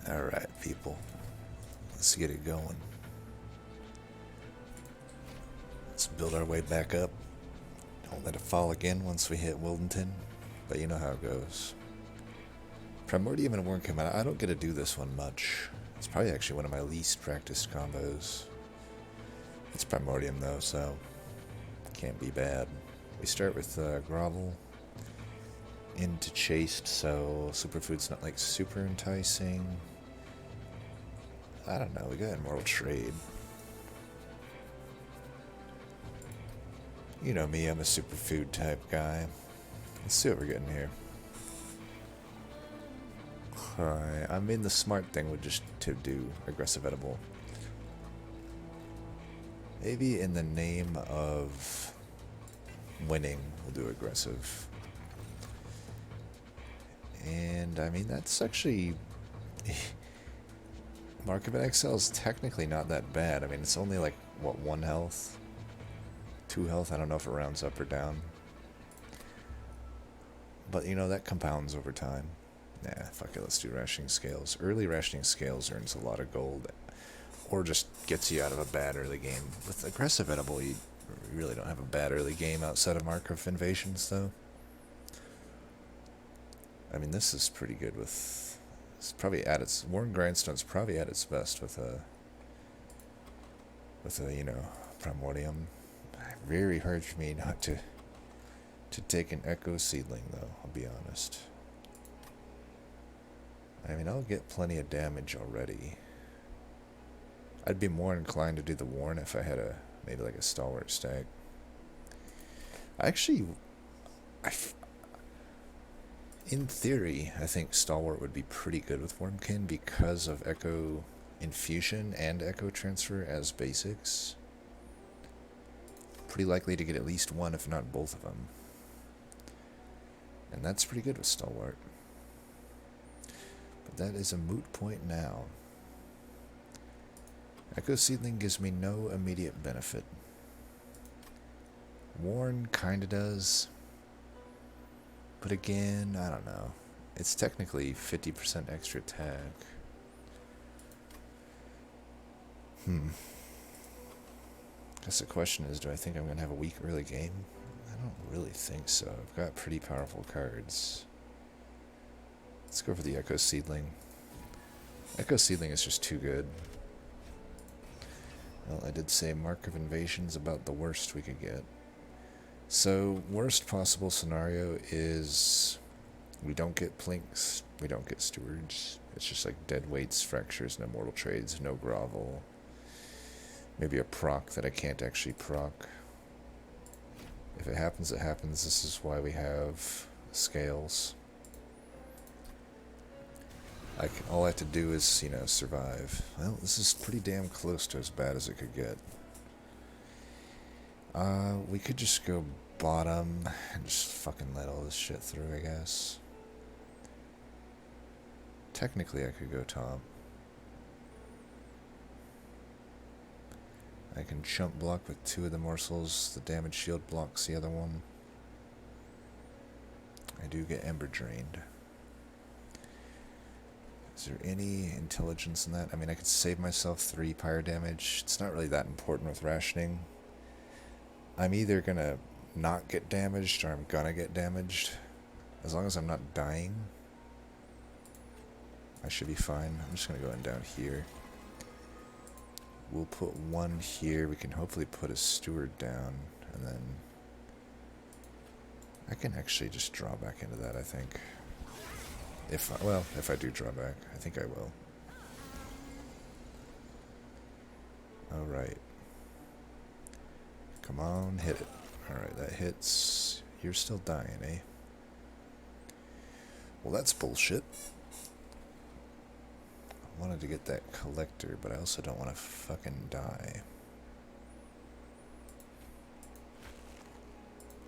Alright, people. Let's get it going. Let's build our way back up. Don't let it fall again once we hit Wildenton. But you know how it goes. Primordium and Worm come out. I don't get to do this one much. It's probably actually one of my least practiced combos. It's Primordium though, so can't be bad. We start with Grovel into Chased, so Superfood's not like super enticing. I don't know, we got Immortal Trade. You know me, I'm a superfood type guy. Let's see what we're getting here. Alright, I mean the smart thing would just to do aggressive edible. Maybe in the name of winning, we'll do aggressive. And I mean that's actually Mark of an XL is technically not that bad. I mean it's only like what, 1 health? 2 health, I don't know if it rounds up or down. But you know, that compounds over time. Nah, fuck it, let's do rationing scales. Early rationing scales earns a lot of gold, or just gets you out of a bad early game. With aggressive edible, you really don't have a bad early game outside of Mark of Invasions, though. I mean, this is pretty good with... It's probably at its... Worn Grindstone's probably at its best with a, you know, Primordium. Very hard for me not to take an Echo Seedling, though, I'll be honest. I mean, I'll get plenty of damage already. I'd be more inclined to do the Warren if I had maybe like a Stalwart stack. Actually, in theory, I think Stalwart would be pretty good with Wormkin because of Echo Infusion and Echo Transfer as basics. Pretty likely to get at least one, if not both of them. And that's pretty good with Stalwart. But that is a moot point now. Echo Seedling gives me no immediate benefit. Warren kinda does. But again, I don't know. It's technically 50% extra attack. Guess the question is, do I think I'm going to have a weak early game? I don't really think so. I've got pretty powerful cards. Let's go for the Echo Seedling. Echo Seedling is just too good. Well, I did say Mark of Invasion's about the worst we could get. So, worst possible scenario is we don't get Plinks, we don't get Stewards. It's just like dead weights, fractures, no mortal trades, no grovel. Maybe a proc that I can't actually proc. If it happens, it happens. This is why we have scales. All I have to do is, you know, survive. Well, this is pretty damn close to as bad as it could get. We could just go bottom and just fucking let all this shit through, I guess. Technically, I could go top. I can chump block with 2 of the morsels. The damage shield blocks the other one. I do get Ember Drained. Is there any intelligence in that? I mean, I could save myself 3 pyre damage. It's not really that important with rationing. I'm either gonna not get damaged or I'm gonna get damaged. As long as I'm not dying, I should be fine. I'm just gonna go in down here. We'll put 1 here. We can hopefully put a Steward down, and then I can actually just draw back into that, I think. If I do draw back, I think I will. Alright. Come on, hit it. Alright, that hits. You're still dying, eh? Well, that's bullshit. I wanted to get that collector, but I also don't want to fucking die.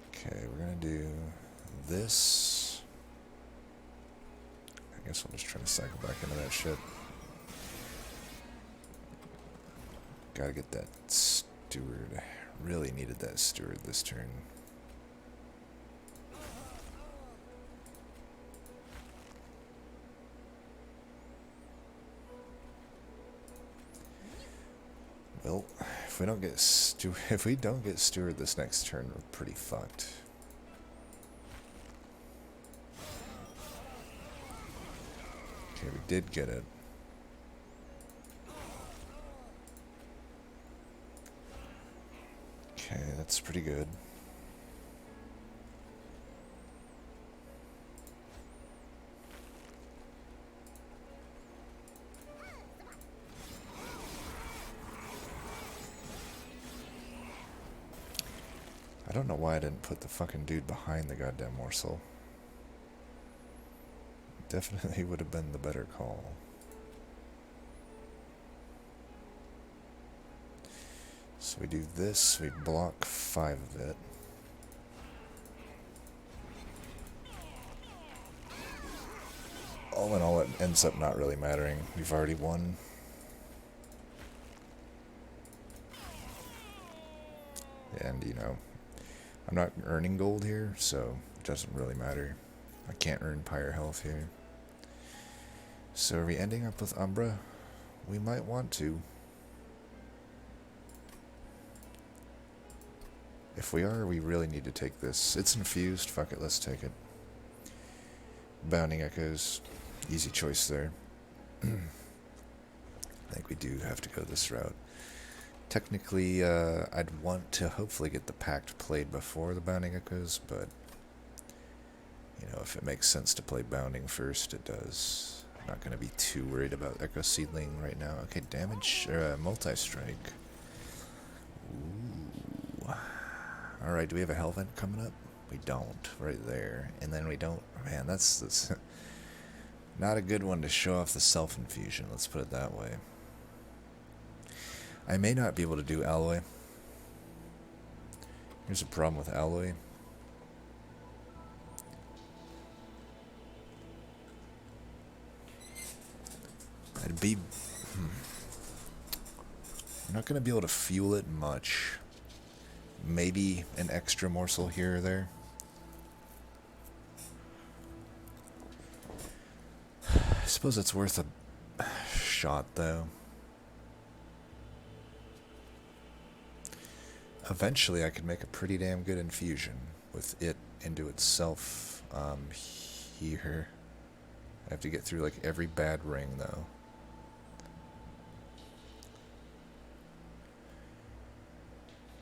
Okay, we're gonna do this. I guess I'll just try to cycle back into that shit. Gotta get that Steward. Really needed that Steward this turn. Well, if we don't get Steward this next turn, we're pretty fucked. Okay, we did get it. Okay, that's pretty good. I don't know why I didn't put the fucking dude behind the goddamn Morsel. Definitely would have been the better call. So we do this, we block 5 of it. All in all, it ends up not really mattering. We've already won. And, you know, I'm not earning gold here, so it doesn't really matter. I can't earn pyre health here. So are we ending up with Umbra? We might want to. If we are, we really need to take this. It's infused. Fuck it, let's take it. Bounding Echoes. Easy choice there. I think we do have to go this route. Technically, I'd want to hopefully get the Pact played before the Bounding Echoes, but, you know, if it makes sense to play Bounding first, it does. I'm not going to be too worried about Echo Seedling right now. Okay, damage, multi-strike. Ooh. Alright, do we have a Hellvent coming up? We don't, right there. And then we don't, man, that's not a good one to show off the self-infusion, let's put it that way. I may not be able to do Alloy. Here's a problem with Alloy. I'd be... I'm not going to be able to fuel it much. Maybe an extra morsel here or there. I suppose it's worth a shot, though. Eventually, I could make a pretty damn good infusion with it into itself here. I have to get through, like, every bad ring, though.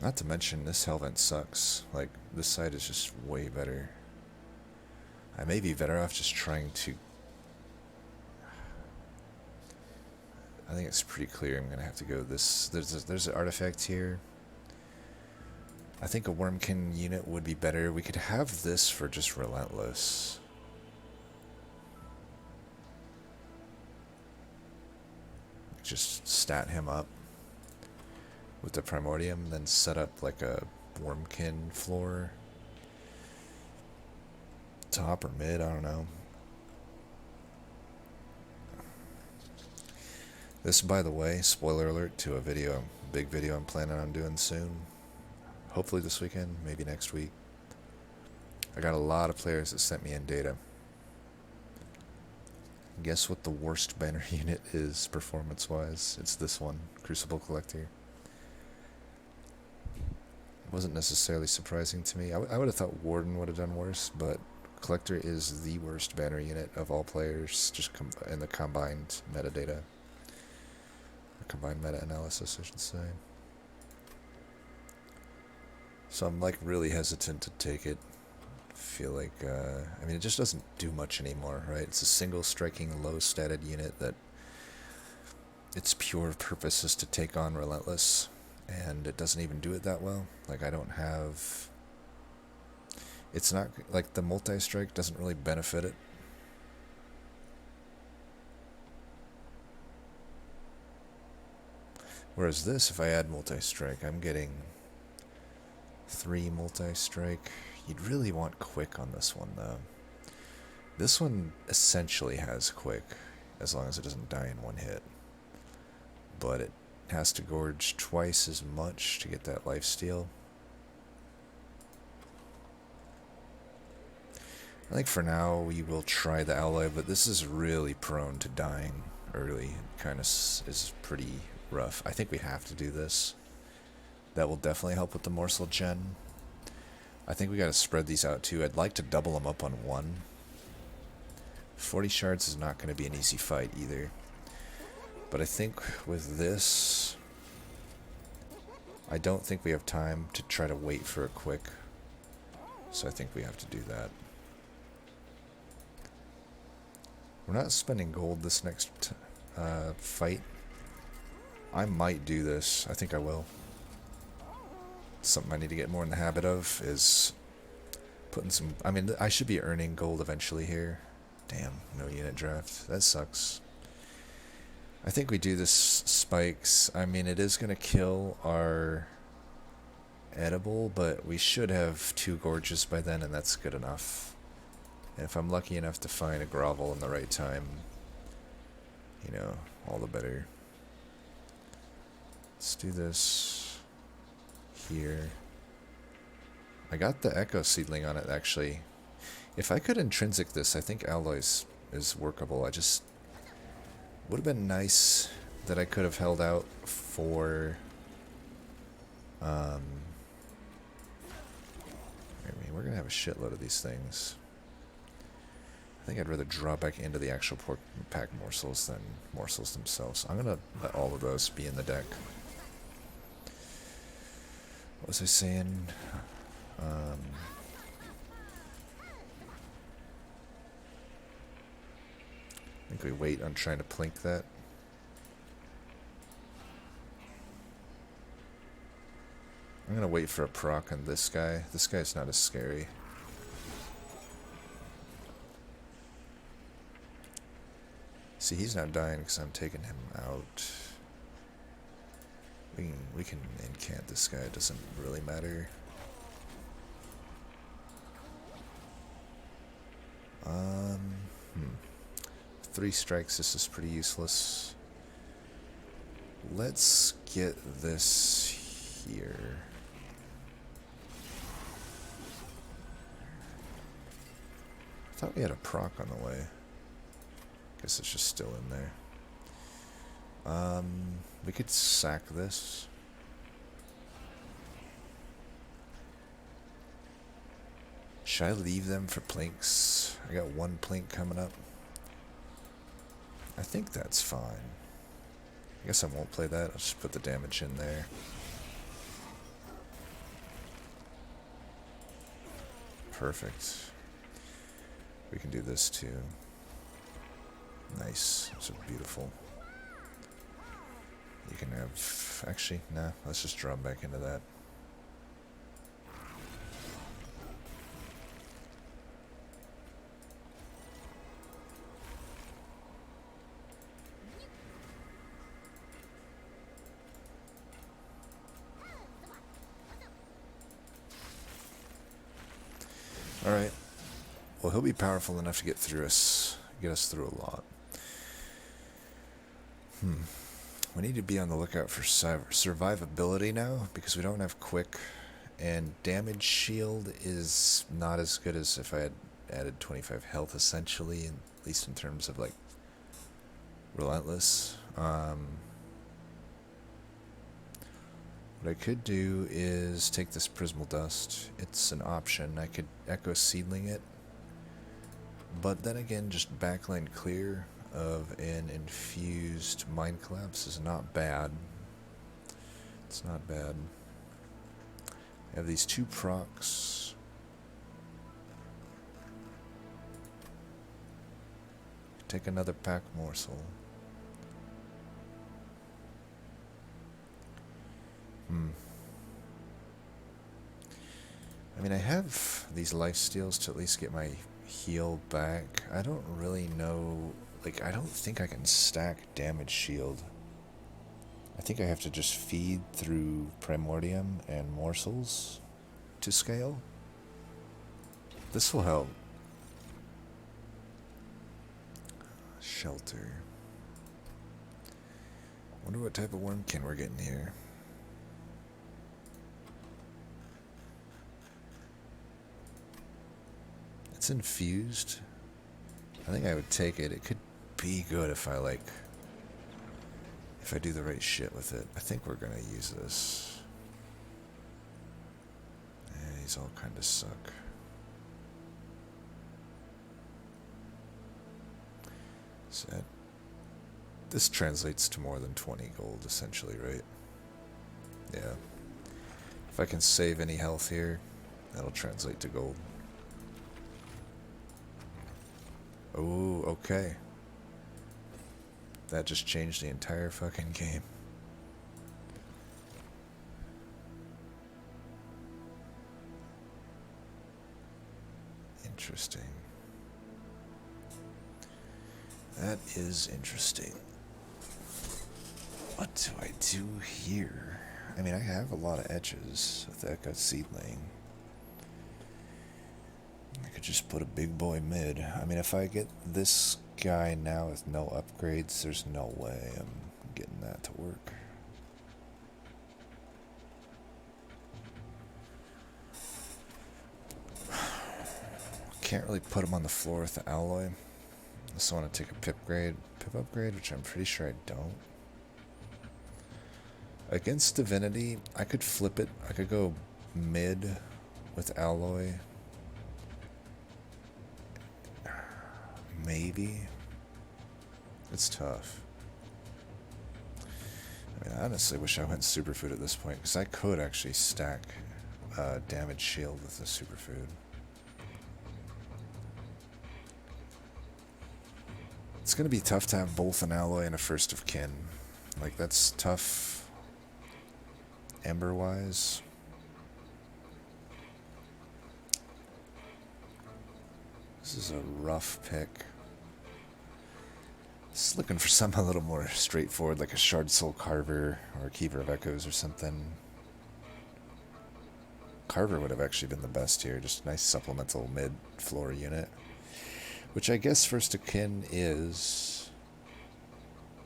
Not to mention, this Hellvent sucks. Like, this side is just way better. I may be better off just trying to... I think it's pretty clear I'm going to have to go this... There's an artifact here. I think a Wormkin unit would be better. We could have this for just Relentless. Just stat him up with the Primordium, then set up like a Wormkin floor. Top or mid, I don't know. This, by the way, spoiler alert to a video, big video I'm planning on doing soon. Hopefully this weekend, maybe next week. I got a lot of players that sent me in data. Guess what the worst banner unit is, performance-wise? It's this one, Crucible Collector. It wasn't necessarily surprising to me. I would have thought Warden would have done worse, but Collector is the worst banner unit of all players, just in the combined metadata. Or combined meta-analysis, I should say. So I'm like really hesitant to take it. I feel like, I mean, it just doesn't do much anymore, right? It's a single striking low statted unit that its pure purpose is to take on Relentless, and it doesn't even do it that well. Like, I don't have... It's not, like, the multi-strike doesn't really benefit it. Whereas this, if I add multi-strike, I'm getting 3 multi-strike. You'd really want quick on this one, though. This one essentially has quick, as long as it doesn't die in one hit. But it has to gorge twice as much to get that lifesteal. I think for now we will try the Alloy, but this is really prone to dying early. It kind of is pretty rough. I think we have to do this. That will definitely help with the Morsel gen. I think we gotta spread these out too. I'd like to double them up on one. 40 shards is not going to be an easy fight either. But I think with this, I don't think we have time to try to wait for a quick. So I think we have to do that. We're not spending gold this next fight. I might do this. I think I will. Something I need to get more in the habit of is putting some... I mean, I should be earning gold eventually here. Damn, no unit draft. That sucks. I think we do this spikes. I mean, it is going to kill our edible, but we should have 2 gorges by then, and that's good enough. And if I'm lucky enough to find a grovel in the right time, you know, all the better. Let's do this here. I got the echo seedling on it, actually. If I could intrinsic this, I think alloys is workable. I just... would have been nice that I could have held out for... I mean, we're going to have a shitload of these things. I think I'd rather draw back into the actual pack morsels than morsels themselves. I'm going to let all of those be in the deck. What was I saying? I think we wait on trying to plink that. I'm gonna wait for a proc on this guy. This guy's not as scary. See, he's not dying because I'm taking him out. We can incant this guy. It doesn't really matter. 3 strikes, this is pretty useless. Let's get this here. I thought we had a proc on the way. Guess it's just still in there. We could sack this. Should I leave them for plinks? I got 1 plink coming up. I think that's fine. I guess I won't play that. I'll just put the damage in there. Perfect. We can do this too. Nice. So beautiful. You can have... actually, nah. Let's just draw back into that. Alright. Well, he'll be powerful enough to get us through a lot. We need to be on the lookout for survivability now, because we don't have quick, and damage shield is not as good as if I had added 25 health, essentially, at least in terms of, like, relentless. What I could do is take this Prismal Dust. It's an option. I could Echo Seedling it. But then again, just backline clear of an Infused Mind Collapse is not bad. It's not bad. I have these 2 procs. Take another pack morsel. I mean, I have these life steals to at least get my heal back. I don't really know, like, I don't think I can stack damage shield. I think I have to just feed through Primordium and Morsels to scale. This will help. Shelter. Wonder what type of wormkin we're getting here. It's infused. I think I would take it. It could be good if I, like, If I do the right shit with it, I think we're gonna use this. Yeah, these all kind of suck. So this translates to more than 20 gold, essentially, right? Yeah. If I can save any health here, that'll translate to gold. Oh, okay. That just changed the entire fucking game. Interesting. That is interesting. What do I do here? I mean, I have a lot of etches with Echo Seedling. I could just put a big boy mid. I mean, if I get this guy now with no upgrades, there's no way I'm getting that to work. Can't really put him on the floor with the alloy. I just want to take a pip upgrade, which I'm pretty sure I don't. Against Divinity, I could flip it. I could go mid with alloy. Maybe. It's tough. I mean, I honestly wish I went superfood at this point, because I could actually stack damage shield with the superfood. It's going to be tough to have both an alloy and a first of kin. Like, that's tough Ember-wise. This is a rough pick. Just looking for something a little more straightforward, like a Shard Soul Carver or a Keeper of Echoes or something. Carver would have actually been the best here, just a nice supplemental mid-floor unit. Which I guess first of kin is...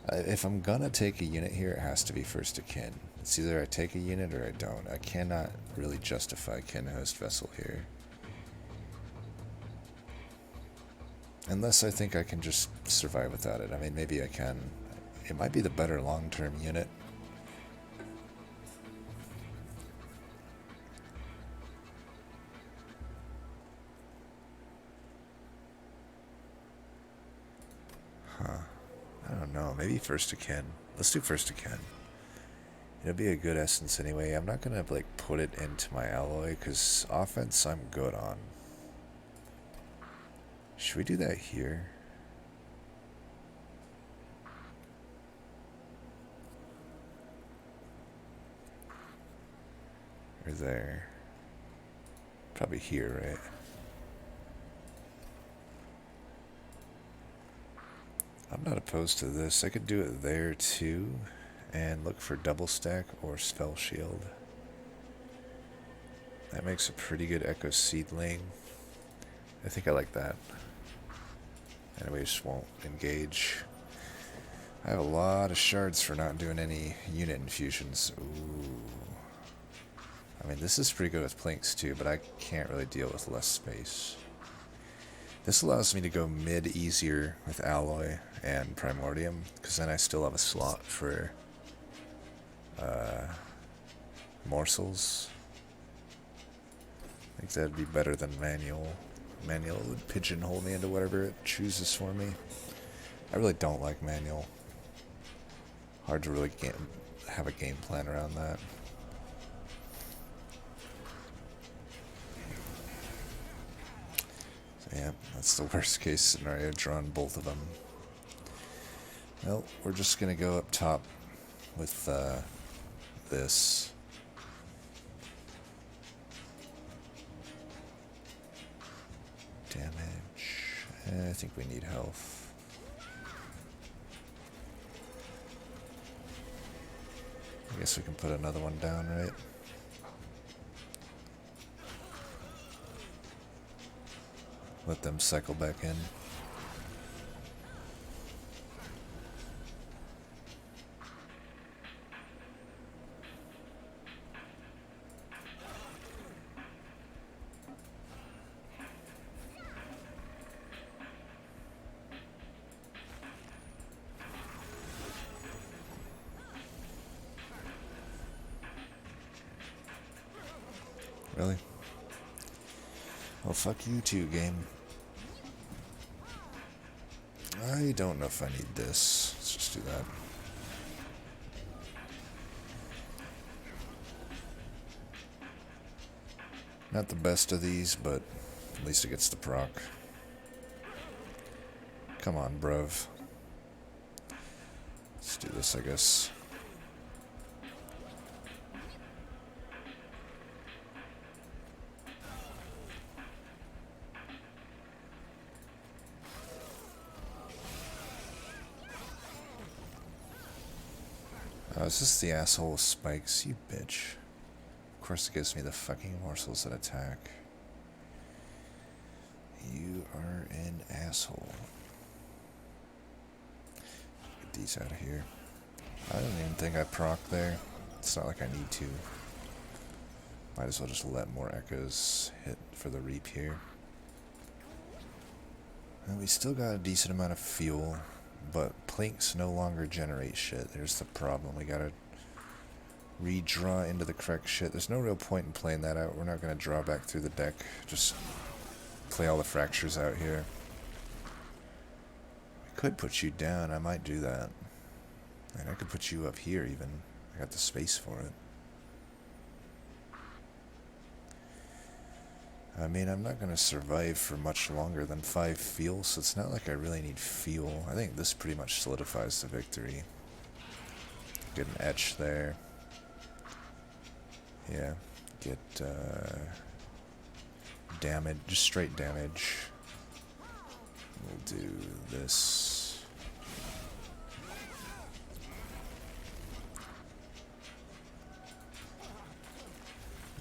if I'm gonna take a unit here, it has to be first of kin. It's either I take a unit or I don't. I cannot really justify kin host vessel here. Unless I think I can just survive without it. I mean, maybe I can. It might be the better long-term unit. Huh. I don't know. Maybe first of kin. Let's do first of kin. It'll be a good essence anyway. I'm not gonna like put it into my alloy because offense I'm good on. Should we do that here? Or there? Probably here, right? I'm not opposed to this. I could do it there too and look for double stack or spell shield. That makes a pretty good Echo Seedling. I think I like that. And we just won't engage. I have a lot of shards for not doing any unit infusions. Ooh. I mean, this is pretty good with plinks too, but I can't really deal with less space. This allows me to go mid easier with alloy and Primordium, because then I still have a slot for Morsels. I think that'd be better than manual. Manual would pigeonhole me into whatever it chooses for me. I really don't like manual. Hard to really have a game plan around that. So yeah, that's the worst case scenario, drawing both of them. Well, we're just going to go up top with this. Damage. I think we need health. I guess we can put another one down, right? Let them cycle back in. Really? Well, fuck you too, game. I don't know if I need this. Let's just do that. Not the best of these, but at least it gets the proc. Come on, bruv. Let's do this, I guess. Oh, is this the asshole with spikes? You bitch. Of course it gives me the fucking morsels that attack. You are an asshole. Get these out of here. I don't even think I proc there. It's not like I need to. Might as well just let more echoes hit for the reap here. And we still got a decent amount of fuel, but plinks no longer generate shit. There's the problem. We gotta redraw into the correct shit. There's no real point in playing that out. We're not gonna draw back through the deck. Just play all the fractures out here. I could put you down. I might do that. And I could put you up here even. I got the space for it. I mean, I'm not going to survive for much longer than 5 fuel, so it's not like I really need fuel. I think this pretty much solidifies the victory. Get an etch there. Yeah, get damage, just straight damage. We'll do this.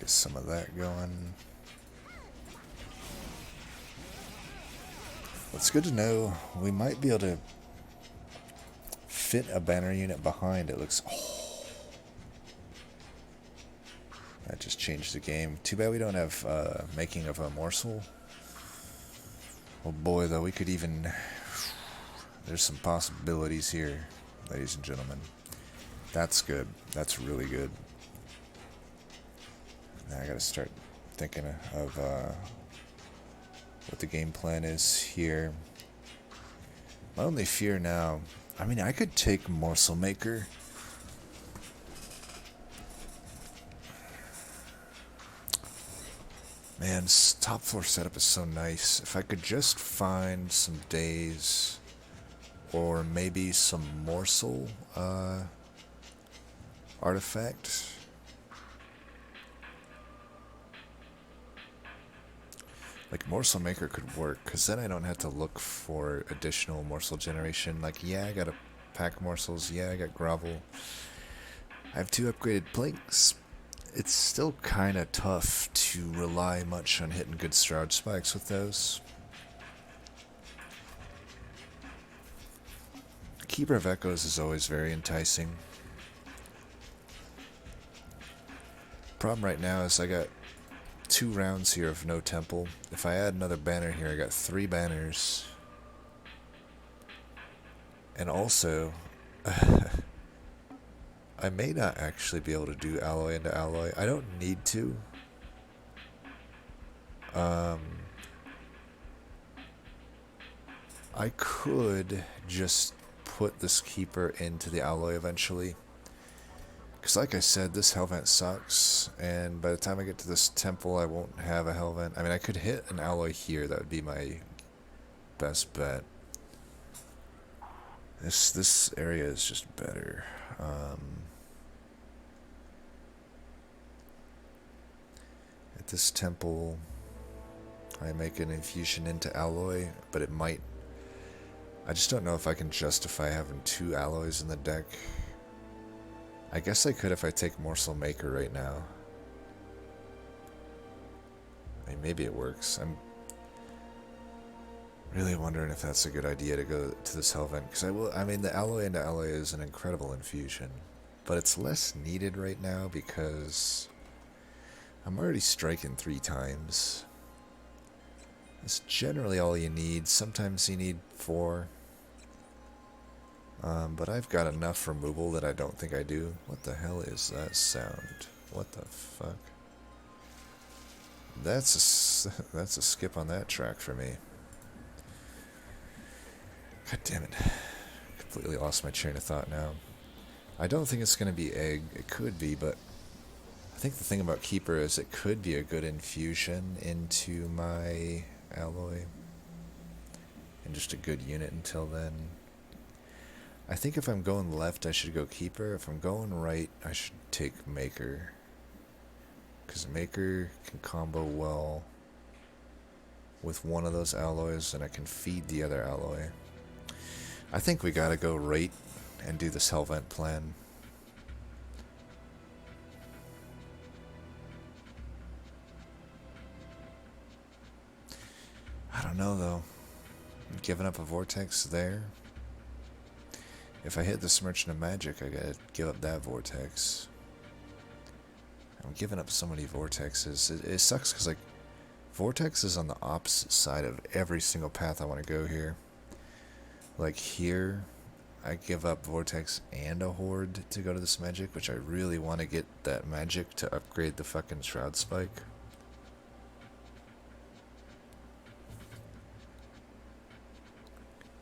Get some of that going. It's good to know we might be able to fit a banner unit behind. It looks... Oh, that just changed the game. Too bad we don't have making of a morsel. Oh boy, though, we could even... There's some possibilities here, ladies and gentlemen. That's good. That's really good. Now I gotta start thinking of what the game plan is here. My only fear now... I mean, I could take Morsel Maker. Man, top floor setup is so nice. If I could just find some days or maybe some Morsel artifact. Like, Morsel Maker could work, because then I don't have to look for additional morsel generation. Like, yeah, I got a pack morsels. Yeah, I got grovel. I have 2 upgraded plinks. It's still kind of tough to rely much on hitting good Shroud Spikes with those. Keeper of Echoes is always very enticing. Problem right now is I got 2 rounds here of no temple. If I add another banner here, I got 3 banners. And also, I may not actually be able to do alloy into alloy. I don't need to. I could just put this keeper into the alloy eventually. Because like I said, this Hellvent sucks, and by the time I get to this temple, I won't have a Hellvent. I mean, I could hit an alloy here. That would be my best bet. This area is just better. At this temple, I make an infusion into alloy, but it might... I just don't know if I can justify having 2 alloys in the deck. I guess I could if I take Morsel Maker right now. I mean, maybe it works. I'm really wondering if that's a good idea to go to this Hellvent, because I mean, the alloy into alloy is an incredible infusion, but it's less needed right now because I'm already striking 3 times. It's generally all you need. Sometimes you need 4. But I've got enough removal that I don't think I do. What the hell is that sound? What the fuck? That's a skip on that track for me. God damn it. Completely lost my train of thought now. I don't think it's going to be egg. It could be, but I think the thing about Keeper is it could be a good infusion into my alloy. And just a good unit until then. I think if I'm going left, I should go Keeper. If I'm going right, I should take Maker. Because Maker can combo well with one of those alloys, and I can feed the other alloy. I think we gotta go right and do this Hellvent plan. I don't know though. I'm giving up a Vortex there. If I hit this Merchant of Magic, I gotta give up that Vortex. I'm giving up so many Vortexes. It sucks because, like, Vortex is on the opposite side of every single path I want to go here. Like here, I give up Vortex and a Horde to go to this magic, which I really want to get that magic to upgrade the fucking Shroud Spike.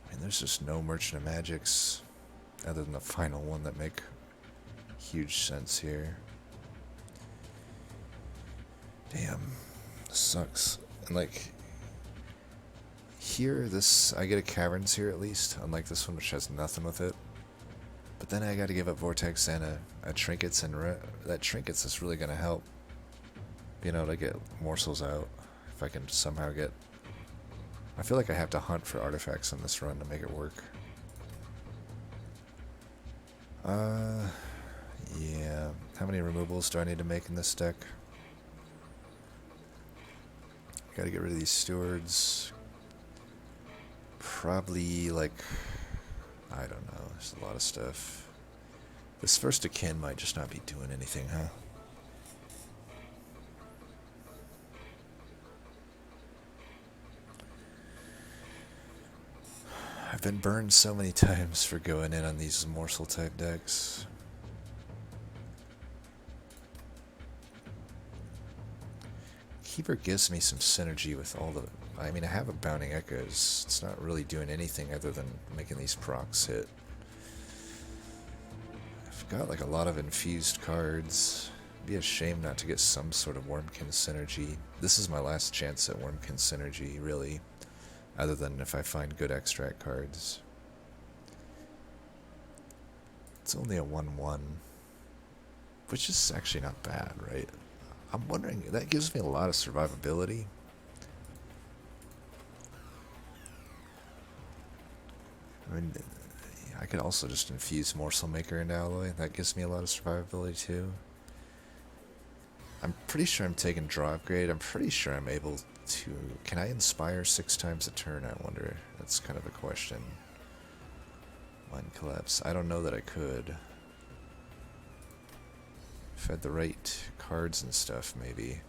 I mean, there's just no Merchant of Magics other than the final one that make huge sense here. Damn, this sucks. And like, here, I get a Caverns here at least, unlike this one which has nothing with it. But then I gotta give up Vortex and a Trinkets, and that Trinkets is really gonna help being able to get Morsels out, if I can somehow get... I feel like I have to hunt for artifacts on this run to make it work. Yeah. How many removals do I need to make in this deck? Gotta get rid of these stewards. Probably, like, I don't know. There's a lot of stuff. This first Akin might just not be doing anything, huh? I've been burned so many times for going in on these Morsel type decks. Keeper gives me some synergy with all the... I mean, I have a Bounding Echoes. It's not really doing anything other than making these procs hit. I've got like a lot of infused cards. It'd be a shame not to get some sort of Wormkin synergy. This is my last chance at Wormkin synergy, really. Other than if I find good extract cards. It's only a 1-1. Which is actually not bad, right? I'm wondering, that gives me a lot of survivability. I mean, I could also just infuse Morsel Maker into Alloy. That gives me a lot of survivability too. I'm pretty sure I'm taking Draw Upgrade. I'm pretty sure I'm able to... Can I Inspire 6 times a turn, I wonder? That's kind of a question. Mind Collapse. I don't know that I could. If I had the right cards and stuff, maybe.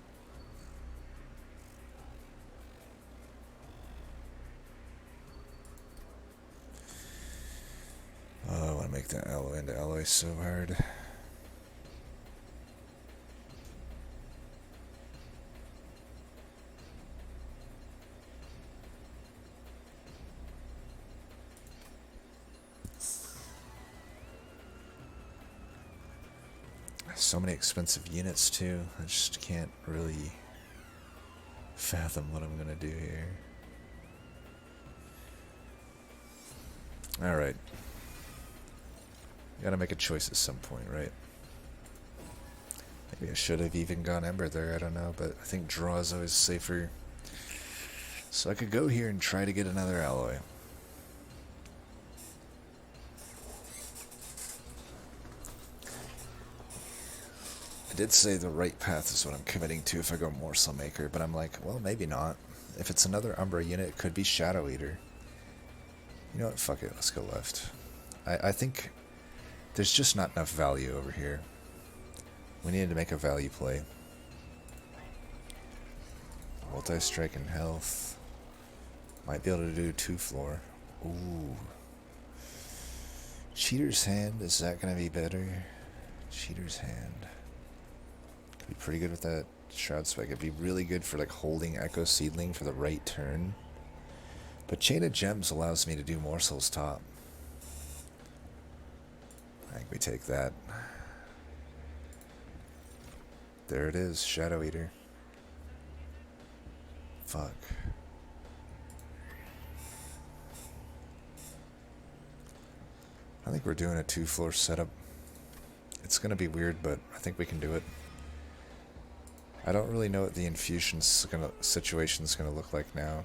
Oh, I want to make that alloy into alloy so hard. So many expensive units too. I just can't really fathom what I'm gonna do here. Alright. Gotta make a choice at some point, right? Maybe I should have even gone Ember there, I don't know, but I think draw is always safer. So I could go here and try to get another alloy. I did say the right path is what I'm committing to if I go Morsel Maker, but I'm like, well, maybe not. If it's another Umbra unit, it could be Shadoweater. You know what? Fuck it. Let's go left. I think there's just not enough value over here. We needed to make a value play. Multi-strike and health. Might be able to do 2-floor. Ooh. Cheater's Hand. Is that going to be better? Cheater's Hand. Could be pretty good with that Shroud Spike. It'd be really good for like holding Echo Seedling for the right turn. But Chain of Gems allows me to do Morsel's top. I think we take that. There it is, Shadoweater. Fuck. I think we're doing a 2-floor setup. It's gonna be weird, but I think we can do it. I don't really know what the infusion situation's gonna look like now.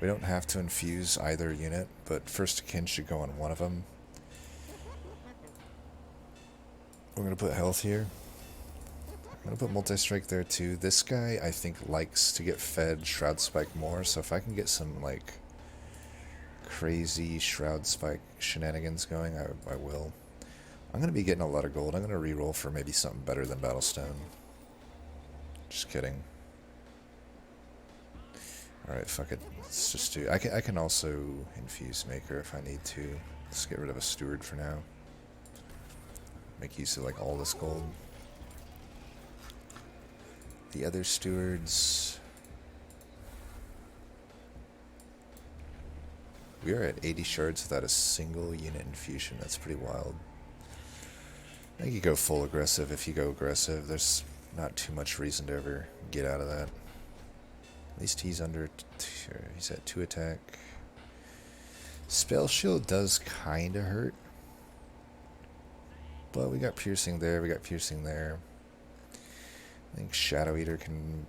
We don't have to infuse either unit, but First Kin should go on one of them. We're going to put health here. I'm going to put multi-strike there too. This guy, I think, likes to get fed Shroud Spike more, so if I can get some, like, crazy Shroud Spike shenanigans going, I will. I'm going to be getting a lot of gold. I'm going to re-roll for maybe something better than Battlestone. Just kidding. Alright, fuck it. Let's just do... I can also infuse Maker if I need to. Let's get rid of a Steward for now. Make use of, like, all this gold. The other Stewards... We are at 80 shards without a single unit infusion. That's pretty wild. I think you go full aggressive if you go aggressive. There's not too much reason to ever get out of that. At least he's under... he's at 2 attack. Spell Shield does kind of hurt. But we got piercing there, we got piercing there. I think Shadoweater can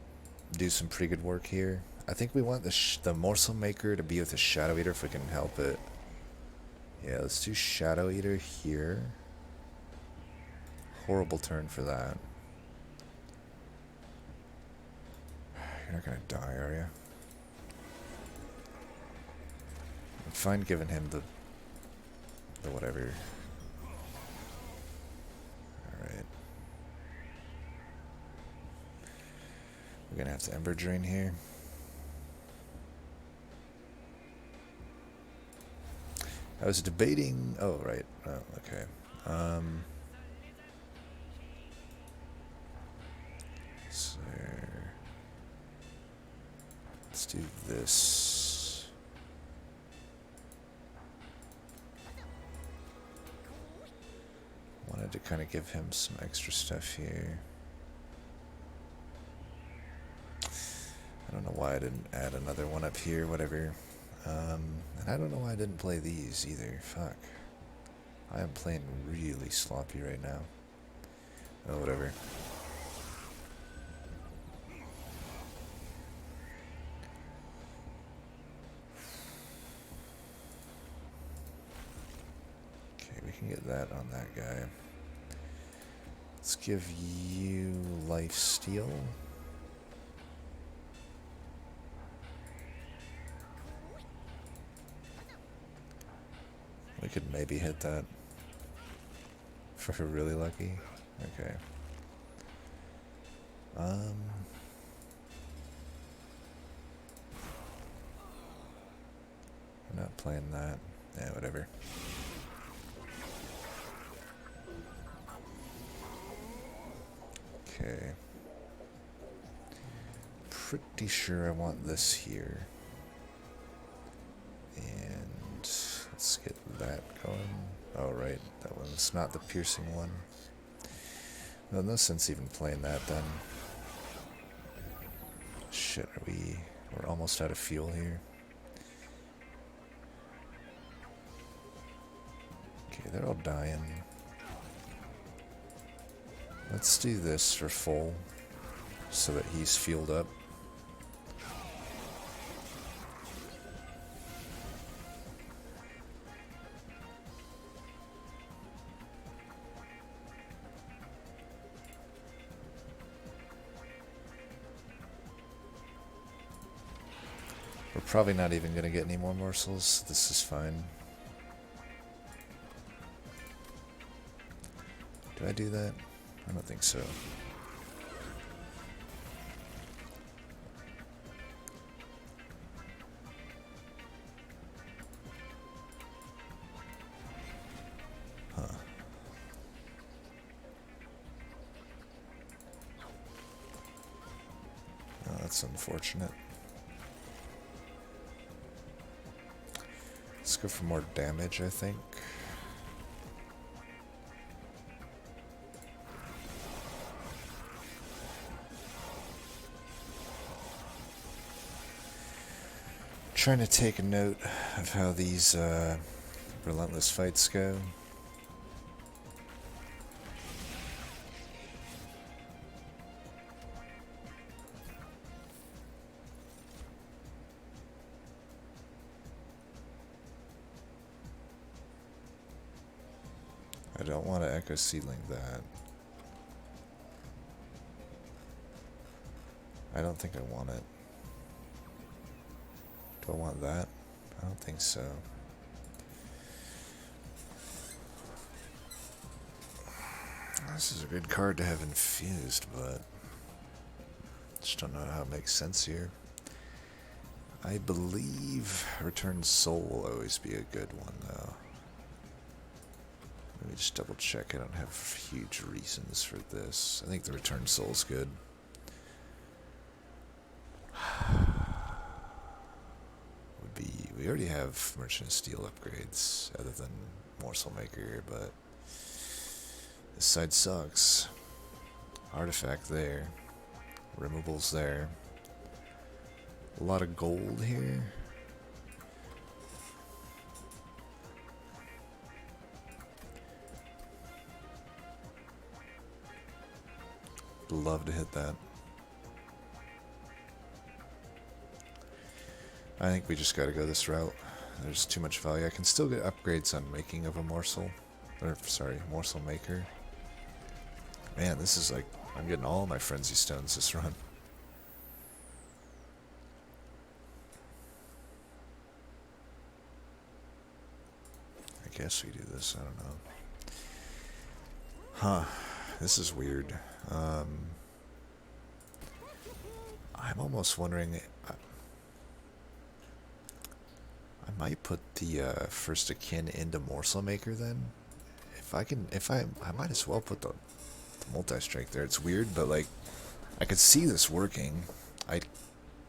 do some pretty good work here. I think we want the Morsel Maker to be with the Shadoweater if we can help it. Yeah, let's do Shadoweater here. Horrible turn for that. You're not gonna die, are you? I'm fine giving him the whatever. Alright. We're gonna have to Ember Drain here. I was debating... Oh, right. Oh, okay. So... Let's do this. Wanted to kind of give him some extra stuff here. I don't know why I didn't add another one up here, whatever. And I don't know why I didn't play these either. Fuck. I am playing really sloppy right now. Oh, whatever. Okay, we can get that on that guy. Let's give you lifesteal. We could maybe hit that if we're really lucky. Okay. I'm not playing that. Yeah, whatever. Okay. Pretty sure I want this here. And let's get that going. Oh, right. That one's not the piercing one. Well, no sense even playing that then. Shit, we're almost out of fuel here. Okay, they're all dying. Let's do this for full, so that he's fueled up. We're probably not even going to get any more morsels. This is fine. Do I do that? I don't think so. Huh. That's unfortunate. Let's go for more damage, I think. Trying to take a note of how these relentless fights go. I don't want to echo ceiling that. I don't think I want it. Do I want that? I don't think so. This is a good card to have infused, but just don't know how it makes sense here. I believe Return Soul will always be a good one, though. Let me just double check. I don't have huge reasons for this. I think the Return Soul's good. We already have Merchant of Steel upgrades, other than Morsel Maker, but this side sucks. Artifact there. Removals there. A lot of gold here. Love to hit that. I think we just gotta go this route. There's too much value. I can still get upgrades on making of a morsel. Or, sorry, morsel maker. Man, this is like, I'm getting all my frenzy stones this run. I guess we do this, I don't know. Huh, this is weird. I'm almost wondering, I might put the First Akin into Morsel Maker then. I might as well put the multi-strike there. It's weird, but like, I could see this working. I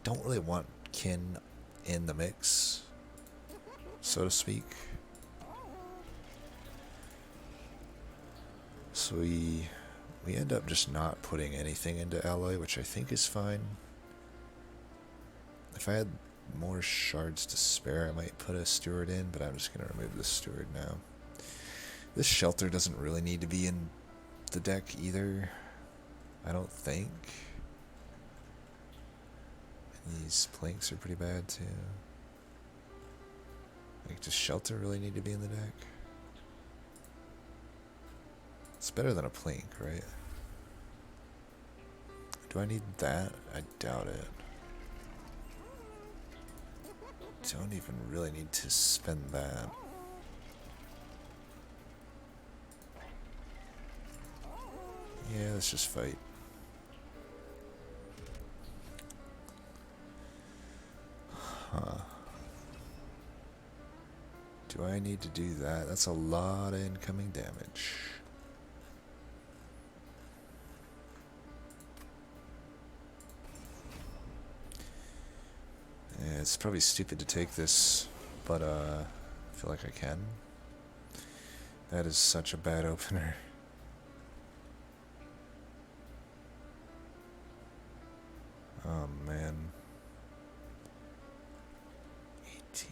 don't really want Kin in the mix, so to speak. So we end up just not putting anything into Alloy, which I think is fine. If I had more shards to spare, I might put a steward in, but I'm just going to remove the steward now. This shelter doesn't really need to be in the deck either, I don't think. And these planks are pretty bad too. Like, does shelter really need to be in the deck? It's better than a plank, right? Do I need that? I doubt it. Don't even really need to spend that. Yeah, let's just fight. Huh. Do I need to do that? That's a lot of incoming damage. Yeah, it's probably stupid to take this, but I feel like I can. That is such a bad opener. Oh man. 18.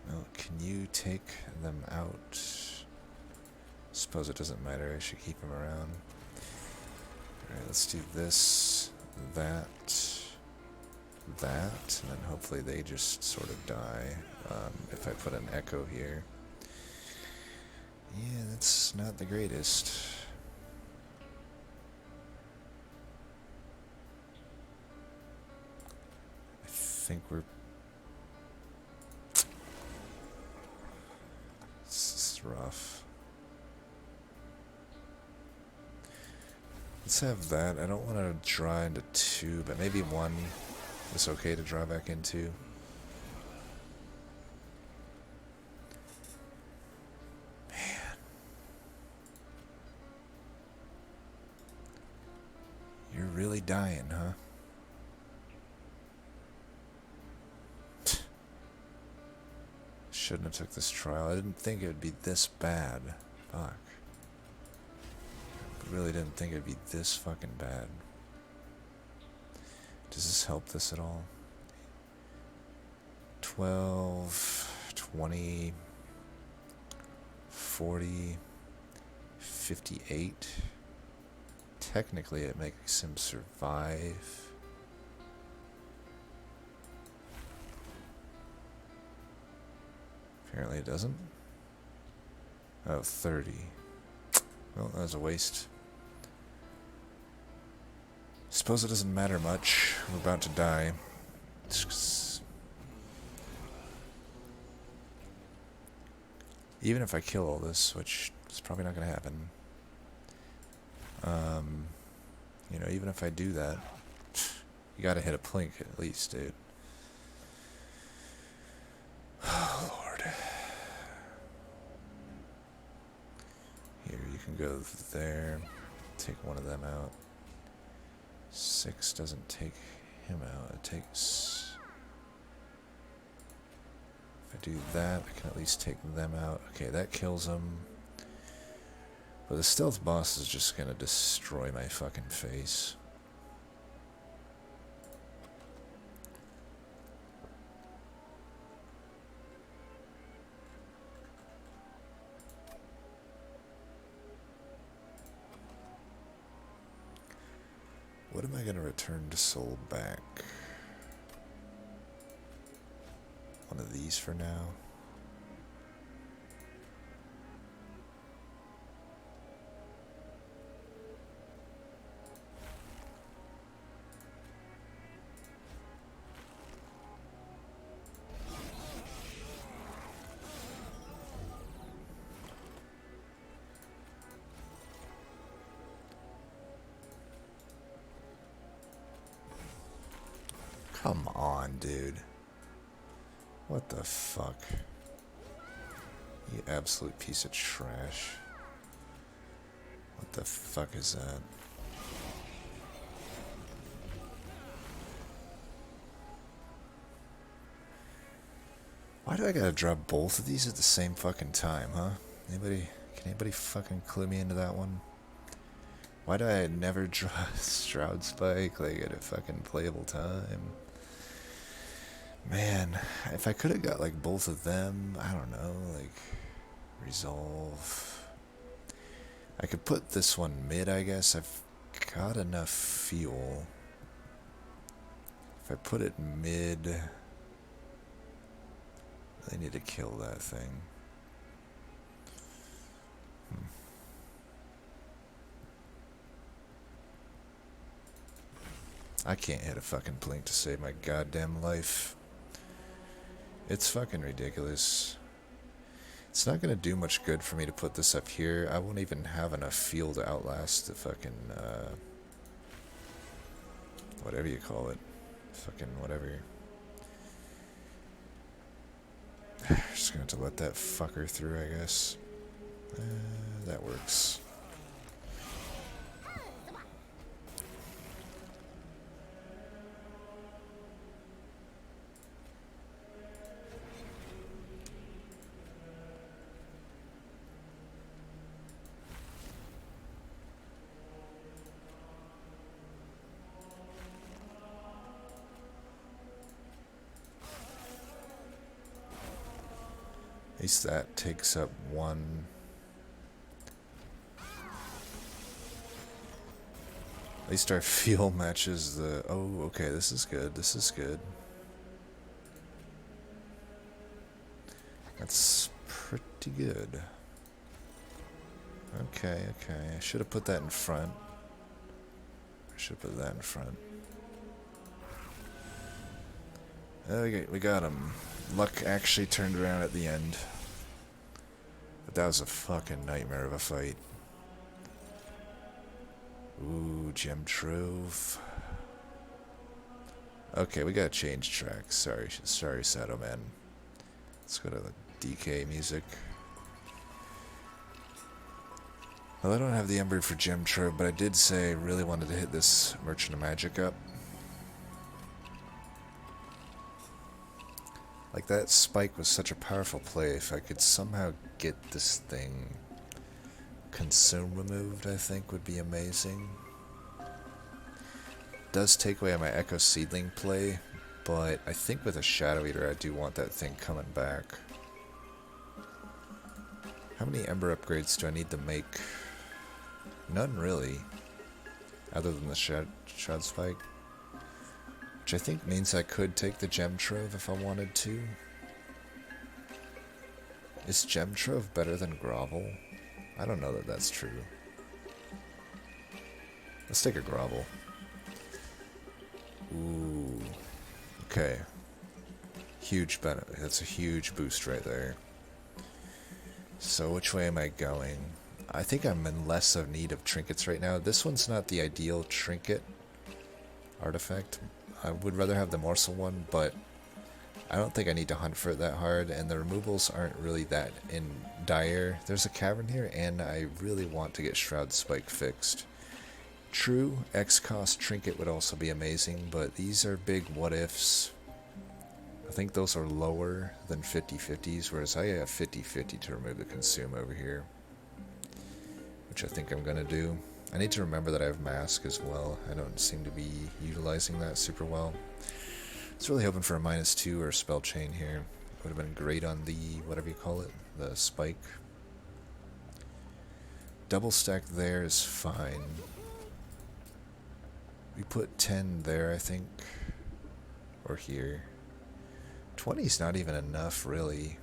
No, can you take them out? Suppose it doesn't matter, I should keep them around. Alright, let's do this, that, and then hopefully they just sort of die if I put an echo here. Yeah, that's not the greatest. I think we're... This is rough. Let's have that. I don't want to draw into two, but maybe one is okay to draw back into. Man. really dying, huh? Shouldn't have took this trial. I didn't think it would be this bad. Fuck. I really didn't think it would be this fucking bad. Does this help this at all? 12, 20, 40, 58. Technically it makes him survive. Apparently it doesn't. Oh, 30. Well, that was a waste. Suppose it doesn't matter much. We're about to die. Even if I kill all this, which is probably not going to happen. You know, even if I do that, you gotta hit a plink at least, dude. Oh, Lord. Here, you can go there. Take one of them out. 6 doesn't take him out. It takes... If I do that, I can at least take them out. Okay, that kills him. But the stealth boss is just gonna destroy my fucking face. What am I gonna return to soul back? One of these for now. Come on, dude. What the fuck? You absolute piece of trash. What the fuck is that? Why do I gotta drop both of these at the same fucking time, huh? Can anybody fucking clue me into that one? Why do I never draw Shroud Spike, like, at a fucking playable time? Man, if I could have got, like, both of them, I don't know, like, Resolve. I could put this one mid, I guess. I've got enough fuel. If I put it mid, I need to kill that thing. I can't hit a fucking blink to save my goddamn life. It's fucking ridiculous. It's not gonna do much good for me to put this up here. I won't even have enough fuel to outlast the fucking, whatever you call it. Fucking whatever. Just gonna have to let that fucker through, I guess. That works. At least that takes up one. At least our fuel matches the... Oh, okay, this is good. This is good. That's pretty good. Okay, okay. I should have put that in front. I should have put that in front. Okay, we got him. Luck actually turned around at the end. But that was a fucking nightmare of a fight. Ooh, gem trove. Okay, we gotta change tracks. Sorry, Shadow Man. Let's go to the DK music. Well, I don't have the Ember for Gem Trove, but I did say I really wanted to hit this Merchant of Magic up. Like, that spike was such a powerful play. If I could somehow get this thing consume removed, I think would be amazing. Does take away my Echo Seedling play, but I think with a Shadoweater I do want that thing coming back. How many Ember upgrades do I need to make? None really, other than the Shroud Spike. Which I think means I could take the Gem Trove if I wanted to. Is Gem Trove better than Grovel? I don't know that that's true. Let's take a Grovel. Ooh. Okay. Huge benefit. That's a huge boost right there. So which way am I going? I think I'm in less of need of trinkets right now. This one's not the ideal trinket artifact. I would rather have the Morsel one, but I don't think I need to hunt for it that hard, and the removals aren't really that in dire. There's a cavern here, and I really want to get Shroud Spike fixed. True, X-Cost Trinket would also be amazing, but these are big what-ifs. I think those are lower than 50/50s, whereas I have 50/50 to remove the Consume over here, which I think I'm going to do. I need to remember that I have Mask as well. I don't seem to be utilizing that super well. I was really hoping for a -2 or a Spell Chain here. Would have been great on the, whatever you call it, the Spike. Double stack there is fine. We put 10 there, I think, or here. 20's not even enough, really.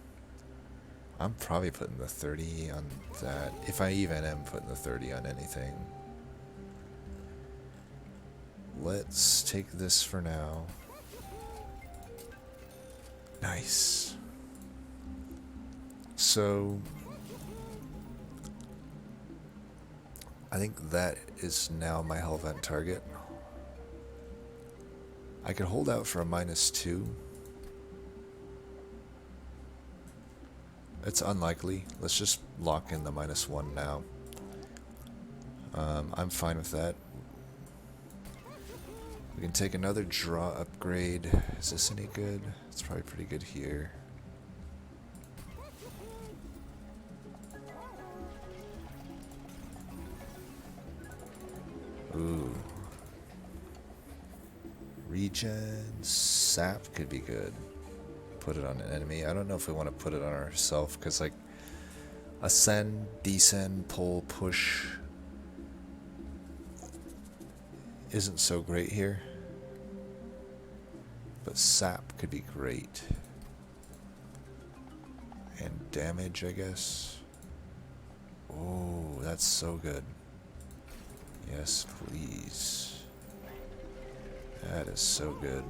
I'm probably putting the 30 on that, if I even am putting the 30 on anything. Let's take this for now. Nice. So, I think that is now my Hellvent target. I could hold out for a -2. It's unlikely. Let's just lock in the -1 now. I'm fine with that. We can take another draw upgrade. Is this any good? It's probably pretty good here. Ooh. Regen, Sap could be good. Put it on an enemy. I don't know if we want to put it on ourselves, because like Ascend, Descend, Pull, Push isn't so great here. But Sap could be great. And damage, I guess. Oh, that's so good. Yes, please. That is so good.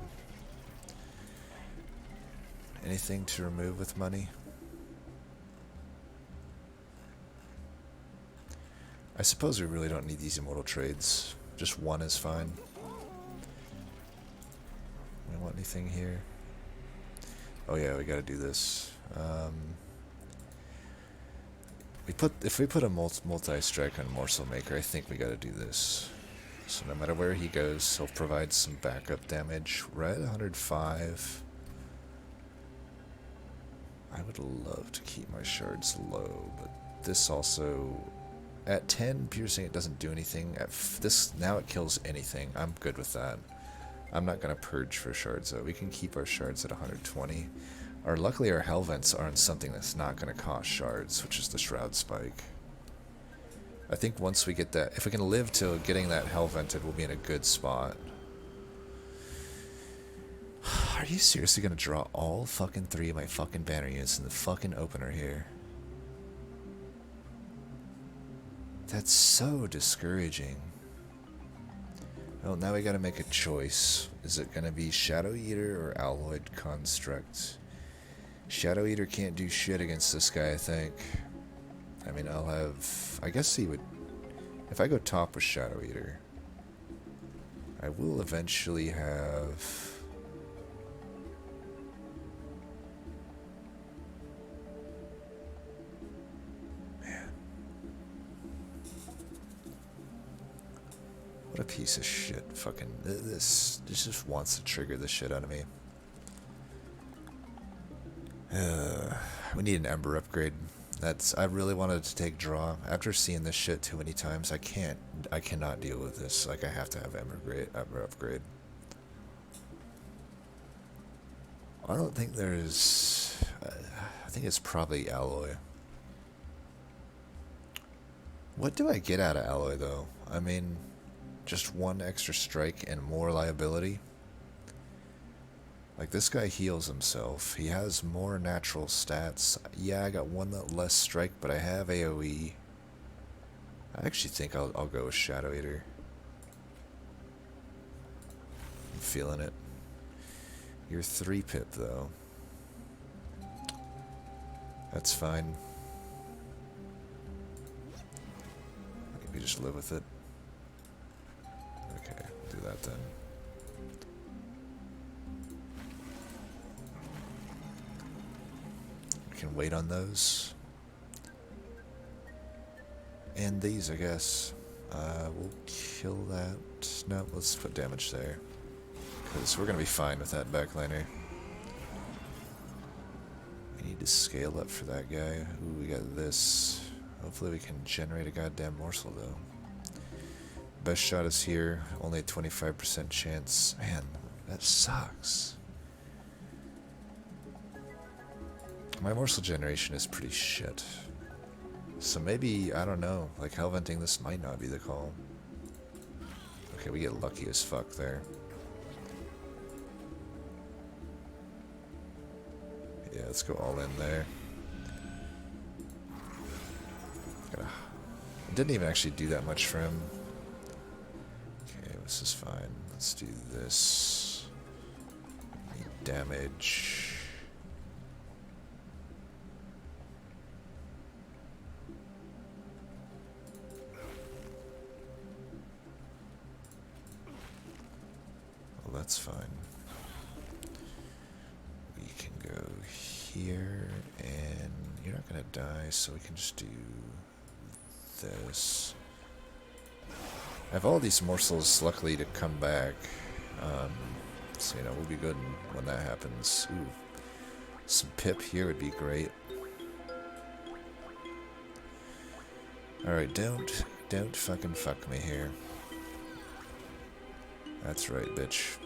Anything to remove with money? I suppose we really don't need these immortal trades. Just one is fine. We want anything here? Oh yeah, we gotta do this. If we put a multi-strike on Morsel Maker, I think we gotta do this. So no matter where he goes, he'll provide some backup damage. We're at 105. I would love to keep my shards low, but this also... At 10 piercing, it doesn't do anything. At this, now it kills anything. I'm good with that. I'm not going to purge for shards, though. We can keep our shards at 120. Luckily, our Hellvents aren't something that's not going to cost shards, which is the Shroud Spike. I think once we get that... If we can live till getting that Hellvented, we'll be in a good spot. Are you seriously going to draw all fucking 3 of my fucking banner units in the fucking opener here? That's so discouraging. Well, now we gotta make a choice. Is it gonna be Shadoweater or Alloyed Construct? Shadoweater can't do shit against this guy, I think. I mean, I'll have... I guess he would... If I go top with Shadoweater, I will eventually have... What a piece of shit. Fucking, this just wants to trigger the shit out of me. We need an Ember upgrade. I really wanted to take draw. After seeing this shit too many times, I cannot deal with this. Like, I have to have Ember upgrade. I don't think there's... I think it's probably alloy. What do I get out of alloy, though? I mean, just one extra strike and more liability? Like, this guy heals himself. He has more natural stats. Yeah, I got one less strike, but I have AoE. I actually think I'll go with Shadoweater. I'm feeling it. You're 3 pip, though. That's fine. Maybe just live with it. Okay, do that then. We can wait on those. And these, I guess. We'll kill that. No, let's put damage there. Because we're going to be fine with that backliner. We need to scale up for that guy. Ooh, we got this. Hopefully we can generate a goddamn morsel, though. Best shot is here. Only a 25% chance. Man, that sucks. My morsel generation is pretty shit. So maybe, I don't know, like hellventing this might not be the call. Okay, we get lucky as fuck there. Yeah, let's go all in there. It didn't even actually do that much for him. Okay, this is fine. Let's do this. Need damage. Well, that's fine. We can go here, and you're not gonna die, so we can just do this. I have all these morsels, luckily, to come back. So, you know, we'll be good when that happens. Ooh, some pip here would be great. Alright, don't fucking fuck me here. That's right, bitch.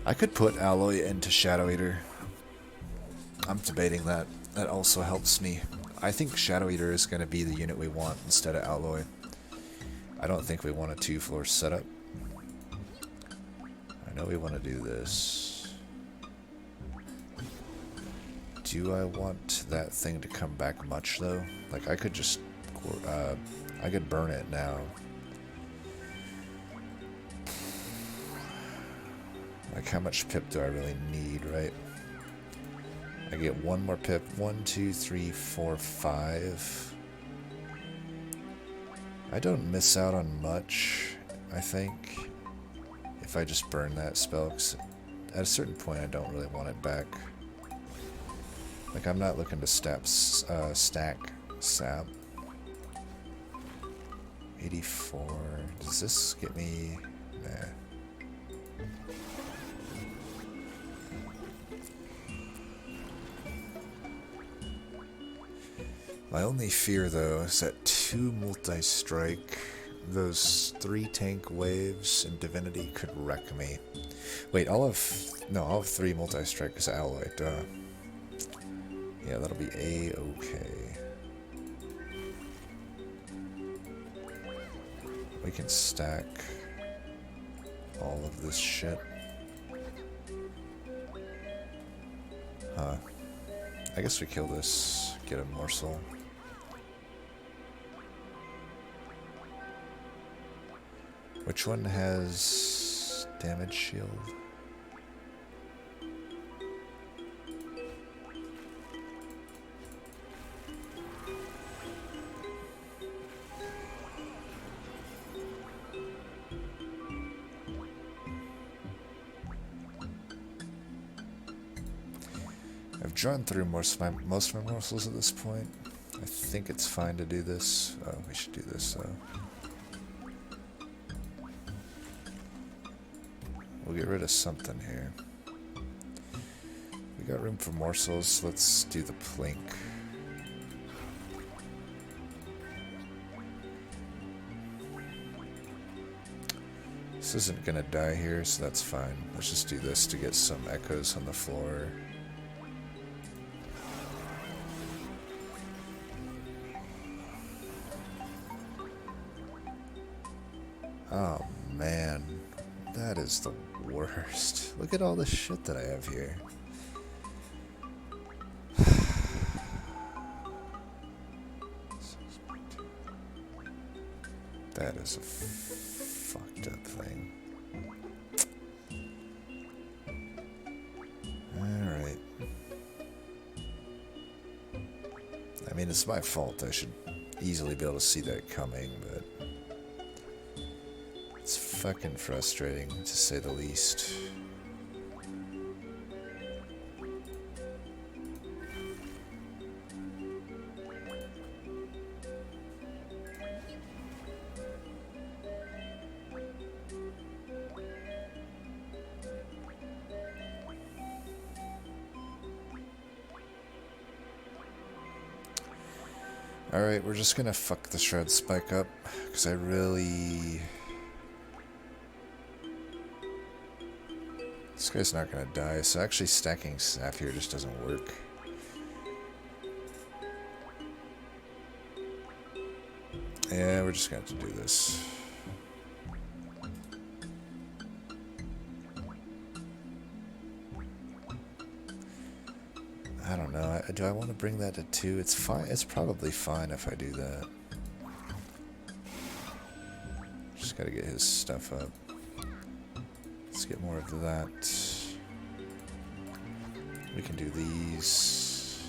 I could put alloy into Shadoweater. I'm debating that. That also helps me. I think Shadoweater is going to be the unit we want instead of alloy. I don't think we want a 2-floor setup. I know we want to do this. Do I want that thing to come back much, though? Like, I could just... I could burn it now. Like, how much pip do I really need, right? I get one more pip. 1, 2, 3, 4, 5. I don't miss out on much, I think, if I just burn that spell, 'cause at a certain point I don't really want it back. Like, I'm not looking to stack sap. 84. Does this get me? Nah. My only fear, though, is that 2 multi-strike, those 3 tank waves in Divinity could wreck me. Wait, I'll have 3 multi-strike as alloy, duh. Yeah, that'll be A-okay. We can stack all of this shit. Huh. I guess we kill this, get a morsel. Which one has damage shield? I've drawn through most of my morsels at this point. I think it's fine to do this. Oh, we should do this though. We'll get rid of something here. We got room for morsels. Let's do the plink. This isn't gonna die here, so that's fine. Let's just do this to get some echoes on the floor. Oh man, that is the worst. Look at all the shit that I have here. That is a fucked up thing. Alright. I mean, it's my fault. I should easily be able to see that coming, but it's fucking frustrating, to say the least. Alright, we're just gonna fuck the shroud spike up, because I really... This guy's not gonna die, so actually stacking staff here just doesn't work. Yeah, we're just gonna have to do this. I don't know. Do I want to bring that to 2? It's fine. It's probably fine if I do that. Just gotta get his stuff up. Let's get more of that. We can do these.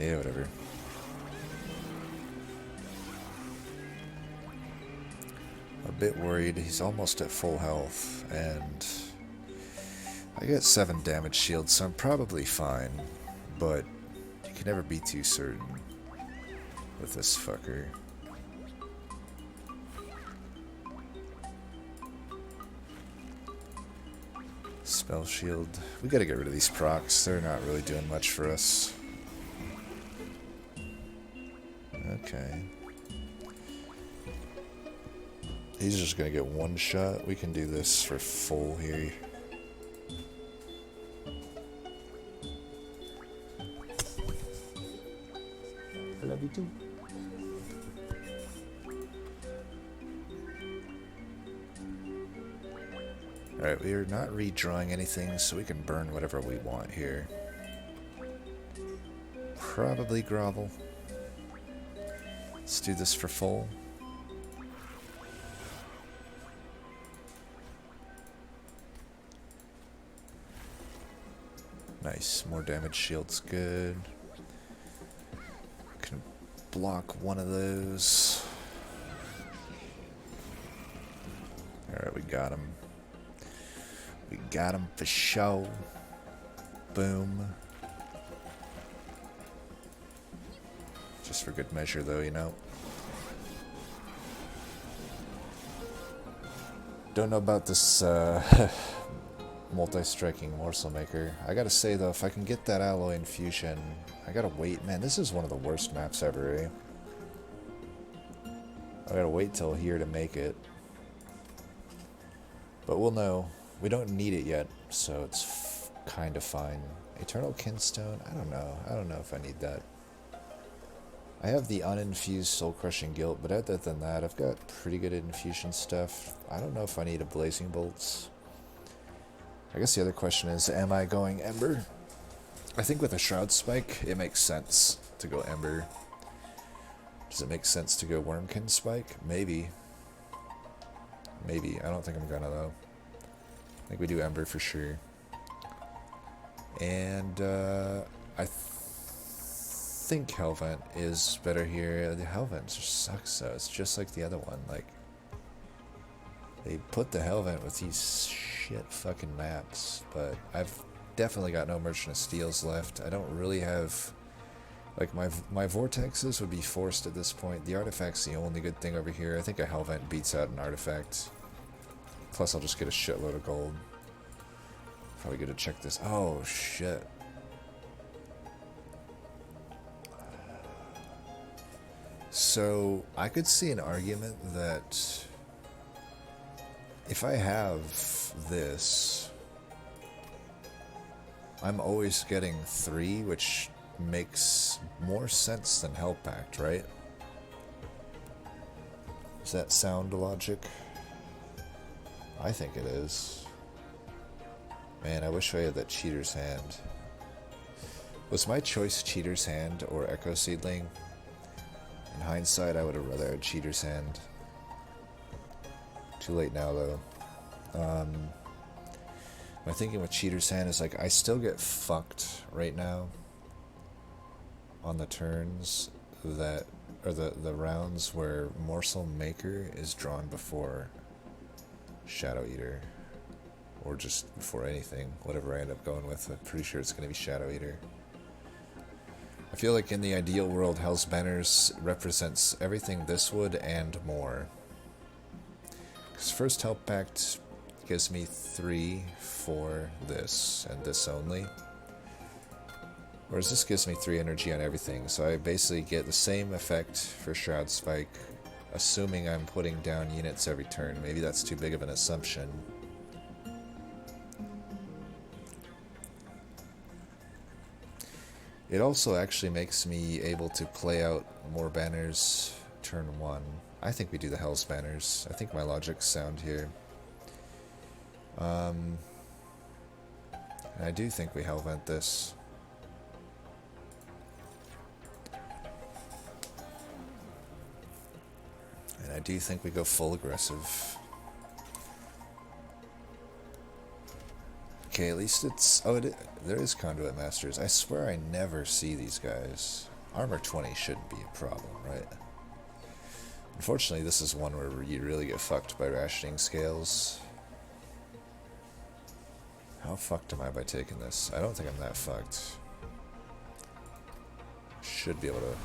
Yeah, whatever. A bit worried. He's almost at full health, and I get 7 damage shields, so I'm probably fine, but you can never be too certain with this fucker. Spell shield. We gotta get rid of these procs. They're not really doing much for us. Okay. He's just gonna get one shot. We can do this for full here. I love you too. Alright, we are not redrawing anything, so we can burn whatever we want here. Probably grovel. Let's do this for full. Nice, more damage shield's good. Can block one of those. Alright, we got him. We got him for show. Boom. Just for good measure though, you know. Don't know about this multi-striking morsel maker. I gotta say though, if I can get that alloy infusion, I gotta wait. Man, this is one of the worst maps ever, eh? I gotta wait till here to make it. But we'll know. We don't need it yet, so it's kind of fine. Eternal Kinstone? I don't know. I don't know if I need that. I have the uninfused soul-crushing guilt, but other than that, I've got pretty good infusion stuff. I don't know if I need a blazing bolts. I guess the other question is, am I going Ember? I think with a Shroud Spike, it makes sense to go Ember. Does it make sense to go Wormkin Spike? Maybe. Maybe. I don't think I'm gonna, though. I think we do Ember for sure. And, I think Hellvent is better here. The Hellvent just sucks, though. It's just like the other one. Like, they put the Hellvent with these shit fucking maps, but I've definitely got no Merchant of Steels left. I don't really have... Like, my Vortexes would be forced at this point. The Artifact's the only good thing over here. I think a Hellvent beats out an Artifact. Plus, I'll just get a shitload of gold. Probably good to check this. Oh, shit. So, I could see an argument that if I have this, I'm always getting 3, which makes more sense than Hell Pact, right? Does that sound logic? I think it is. Man, I wish I had that Cheater's Hand. Was my choice Cheater's Hand or Echo Seedling? In hindsight, I would have rather had Cheater's Hand. Too late now, though. My thinking with Cheater's Hand is, like, I still get fucked right now on the turns that, or the rounds where Morsel Maker is drawn before Shadoweater, or just before anything, whatever I end up going with. I'm pretty sure it's going to be Shadoweater. I feel like in the ideal world, Hell's Banners represents everything this would and more. Because first Hell Pact gives me 3 for this, and this only. Whereas this gives me 3 energy on everything, so I basically get the same effect for Shroud Spike, assuming I'm putting down units every turn. Maybe that's too big of an assumption. It also actually makes me able to play out more banners turn 1. I think we do the Hell's Banners. I think my logic's sound here. And I do think we Hellvent this. And I do think we go full aggressive. Okay, at least it's... Oh, there is Conduit Masters. I swear I never see these guys. Armor 20 shouldn't be a problem, right? Unfortunately, this is one where you really get fucked by rationing scales. How fucked am I by taking this? I don't think I'm that fucked. Should be able to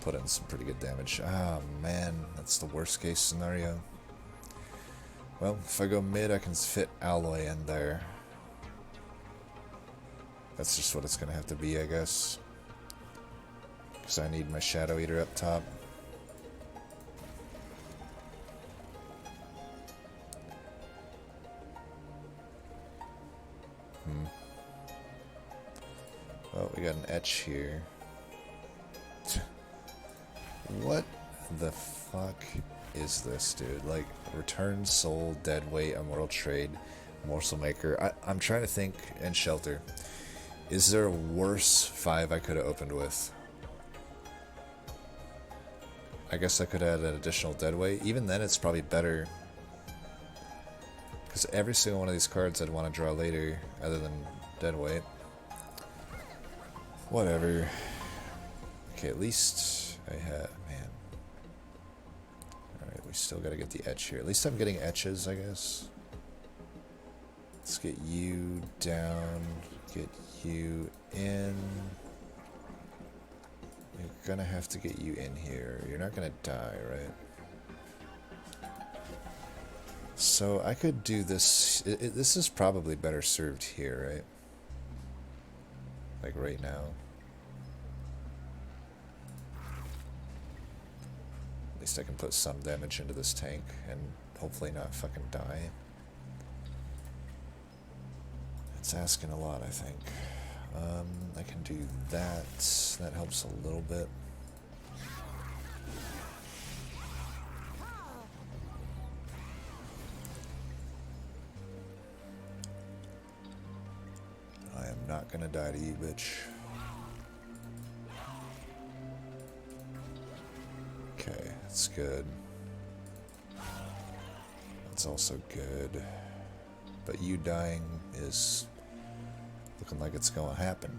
put in some pretty good damage. Ah, man, that's the worst case scenario. Well, if I go mid, I can fit Alloy in there. That's just what it's gonna have to be, I guess. Because I need my Shadoweater up top. Oh, we got an etch here. What the fuck is this, dude? Like, Return Soul, Deadweight, Immortal Trade, Morsel Maker. I'm trying to think, and Shelter. Is there a worse 5 I could have opened with? I guess I could add an additional Deadweight. Even then, it's probably better. Because every single one of these cards I'd want to draw later, other than Deadweight. Whatever. Okay, at least I had... Man. Alright, we still gotta get the etch here. At least I'm getting etches, I guess. Let's get you down. Get you in. You're gonna have to get you in here. You're not gonna die, right? So I could do this. This is probably better served here, right? Like right now. At least I can put some damage into this tank and hopefully not fucking die. It's asking a lot, I think. I can do that. That helps a little bit. I am not gonna die to you, bitch. Okay, that's good. That's also good. But you dying is looking like it's gonna happen.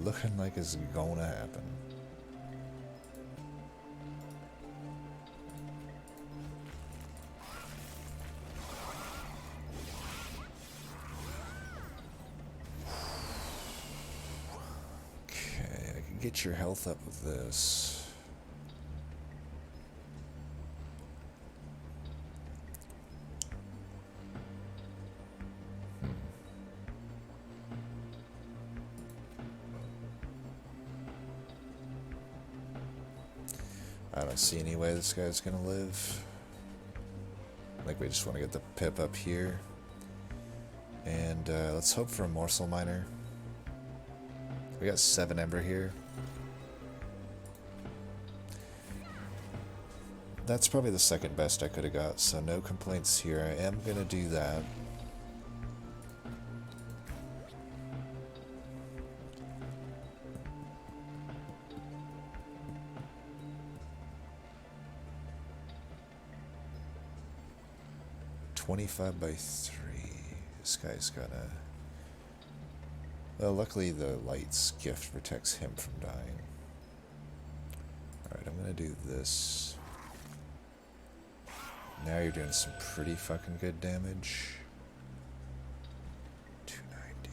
Looking like it's gonna happen. get your health up with this. I don't see any way this guy's gonna live. I think we just want to get the pip up here. And let's hope for a Morsel miner. We got 7 Ember here. That's probably the second best I could have got, so no complaints here. I am gonna do that. $25/3. This guy's gonna... Well, luckily the Light's gift protects him from dying. Alright, I'm gonna do this. Now you're doing some pretty fucking good damage. 290.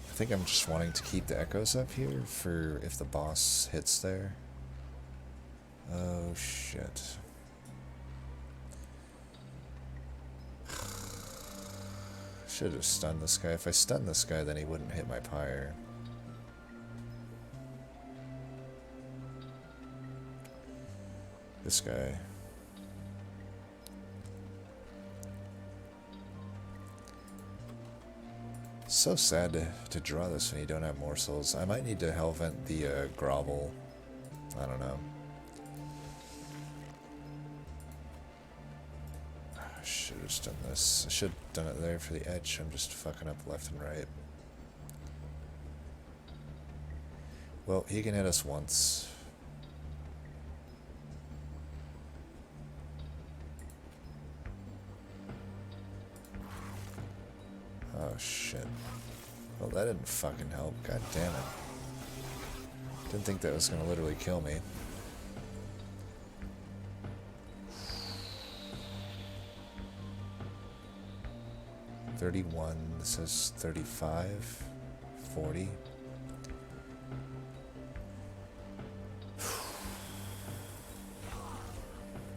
I think I'm just wanting to keep the echoes up here for if the boss hits there. Oh shit. Should have stunned this guy. If I stunned this guy, then he wouldn't hit my pyre. This guy. So sad to draw this when you don't have morsels. I might need to Hellvent the grovel. I don't know. I should have just done this. I should have done it there for the edge. I'm just fucking up left and right. Well, he can hit us once. Oh shit. Well, that didn't fucking help. God damn it. Didn't think that was gonna literally kill me. $31. This is 35. 40.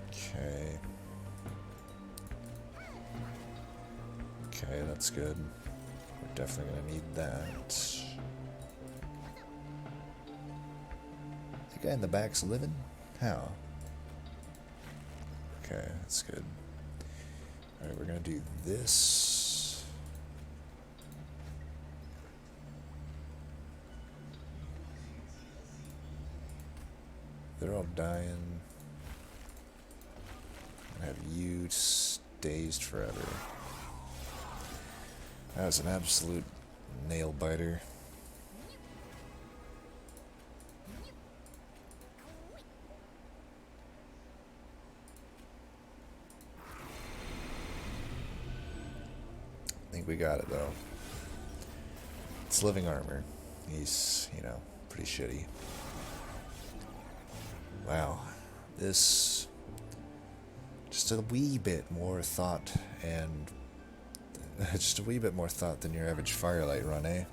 Okay. Okay, that's good. We're definitely gonna need that. The guy in the back's living? How? Okay, that's good. Alright, we're gonna do this. They're all dying. I have you dazed forever. That was an absolute nail biter. I think we got it though. It's living armor. He's, you know, pretty shitty. Wow. This... just a wee bit more thought and... just a wee bit more thought than your average Firelight run, eh?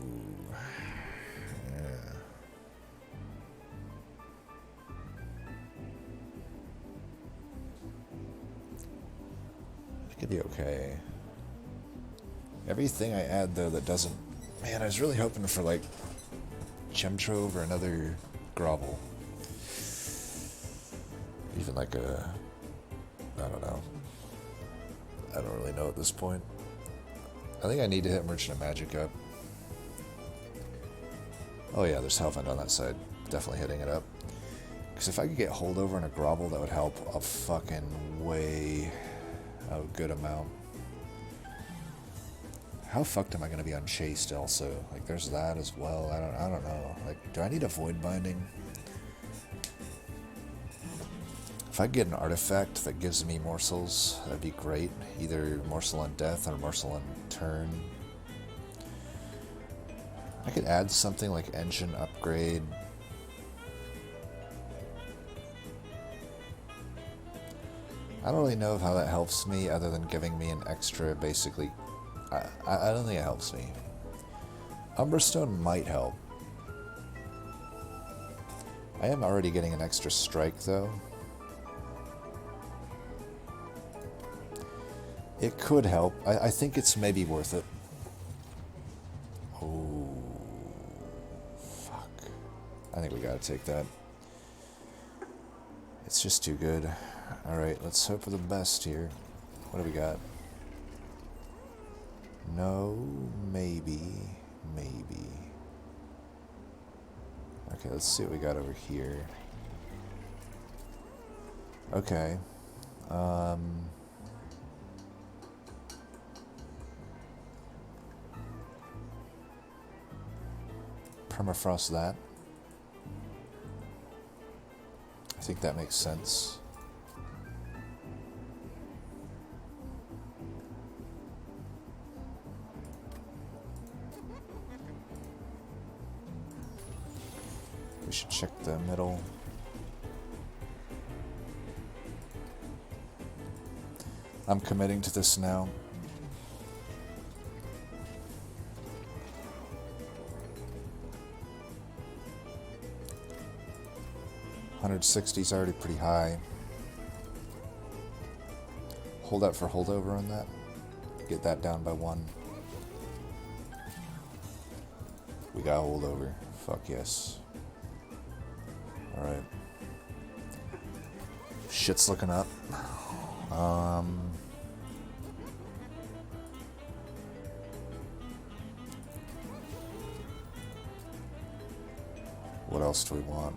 Ooh. Yeah. It could be okay. Everything I add, though, that doesn't... Man, I was really hoping for, like, Gemtrove or another Grovel. Even like a... I don't know. I don't really know at this point. I think I need to hit Merchant of Magic up. Oh yeah, there's Hellvent on that side. Definitely hitting it up. Because if I could get holdover and a Grovel, that would help a fucking way a good amount. How fucked am I going to be on Chased also? Like, there's that as well. I don't know. Like, do I need a Void Binding? If I get an artifact that gives me morsels, that'd be great. Either morsel on death or morsel on turn. I could add something like engine upgrade. I don't really know how that helps me other than giving me an extra, basically. I don't think it helps me. Umbra Stone might help. I am already getting an extra strike, though. It could help. I think it's maybe worth it. Oh, fuck. I think we gotta take that. It's just too good. Alright, let's hope for the best here. What do we got? No, maybe, maybe. Okay, let's see what we got over here. Okay. Permafrost that. I think that makes sense. We should check the middle. I'm committing to this now. $160 is already pretty high. Hold out for holdover on that. Get that down by 1. We got holdover. Fuck yes. Alright. Shit's looking up. What else do we want?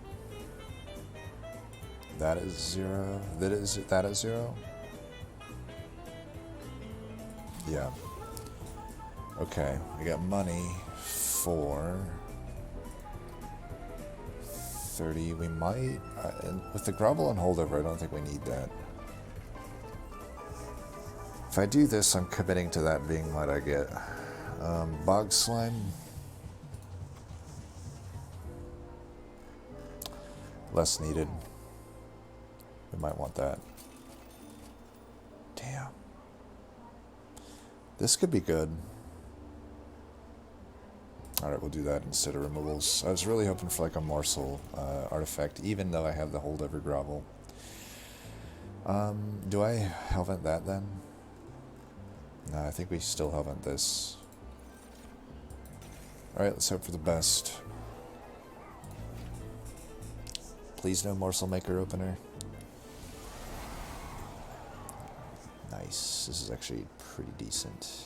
That is 0. That is 0? Yeah. Okay, we got money for 30. We might, and with the grovel and holdover, I don't think we need that. If I do this, I'm committing to that being what I get. Bog slime. Less needed. We might want that. Damn. This could be good. Alright, we'll do that instead of removals. I was really hoping for like a Morsel artifact, even though I have the holdover grovel. Do I Hellvent that then? No, I think we still Hellvent this. Alright, let's hope for the best. Please no Morsel Maker opener. Nice. This is actually pretty decent.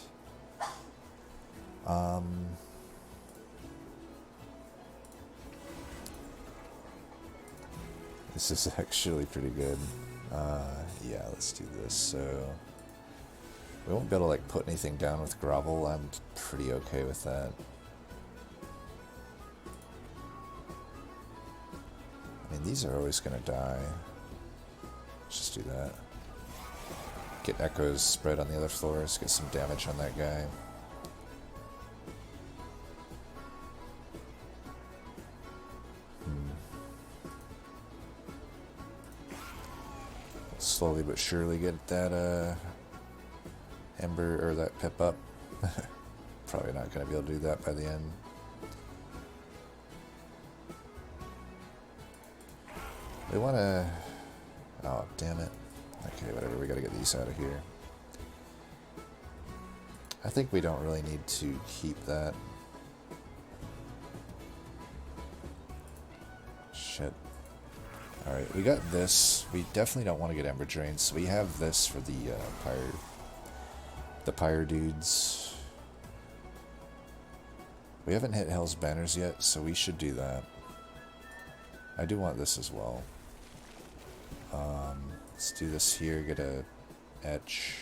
This is actually pretty good. Yeah, let's do this. So we won't be able to like put anything down with grovel. I'm pretty okay with that. I mean, these are always gonna die. Let's just do that. Get echoes spread on the other floors, get some damage on that guy. Slowly but surely get that Ember or that pip up. Probably not going to be able to do that by the end. We want to... Oh, damn it. Okay, whatever, we got to get these out of here. I think we don't really need to keep that. Shit. Alright, we got this. We definitely don't want to get Ember Drains, so we have this for the Pyre dudes. We haven't hit Hell's Banners yet, so we should do that. I do want this as well. Let's do this here, get a etch.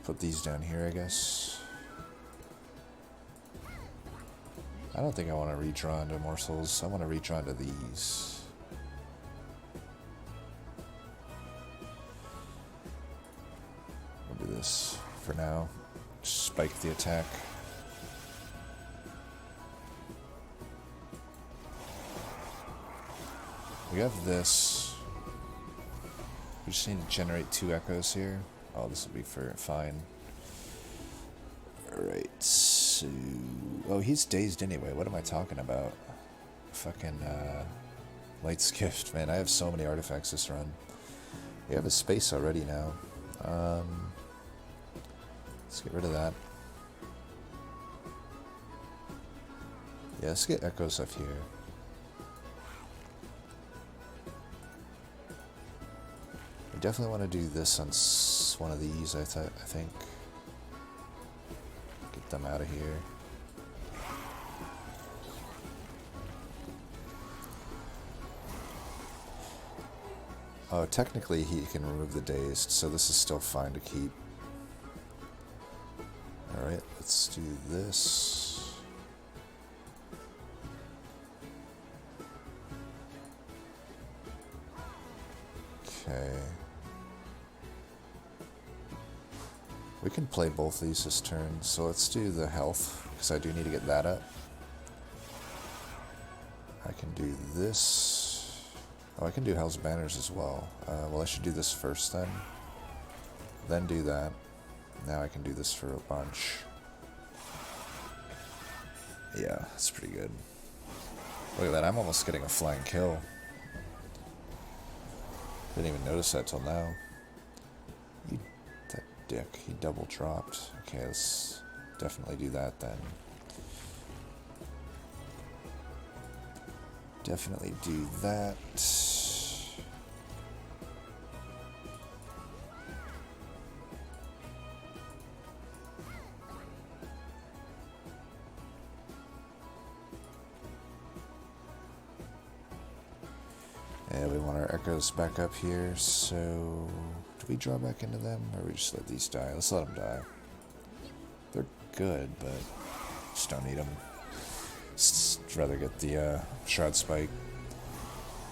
Put these down here, I guess. I don't think I want to redraw into Morsels. I want to redraw into these. We'll do this for now. Spike the attack. We have this. We just need to generate 2 echoes here. Oh, this will be fine. Alright, so... Oh, he's dazed anyway. What am I talking about? Fucking, Light's Gift. Man, I have so many artifacts this run. We have a space already now. Let's get rid of that. Yeah, let's get echoes up here. We definitely want to do this on one of these, I think. Get them out of here. Oh, technically he can remove the dazed, so this is still fine to keep. Alright, let's do this. Okay. We can play both these this turn, so let's do the health, because I do need to get that up. I can do this. Oh, I can do Hell's Banners as well. Well, I should do this first then do that. Now I can do this for a bunch. Yeah, that's pretty good. Look at that, I'm almost getting a flying kill. Didn't even notice that till now. That dick, he double dropped. Okay, let's definitely do that then. Definitely do that. And we want our echoes back up here, so do we draw back into them, or we just let these die? Let's let them die. They're good, but just don't need them. Just rather get the Shroud Spike.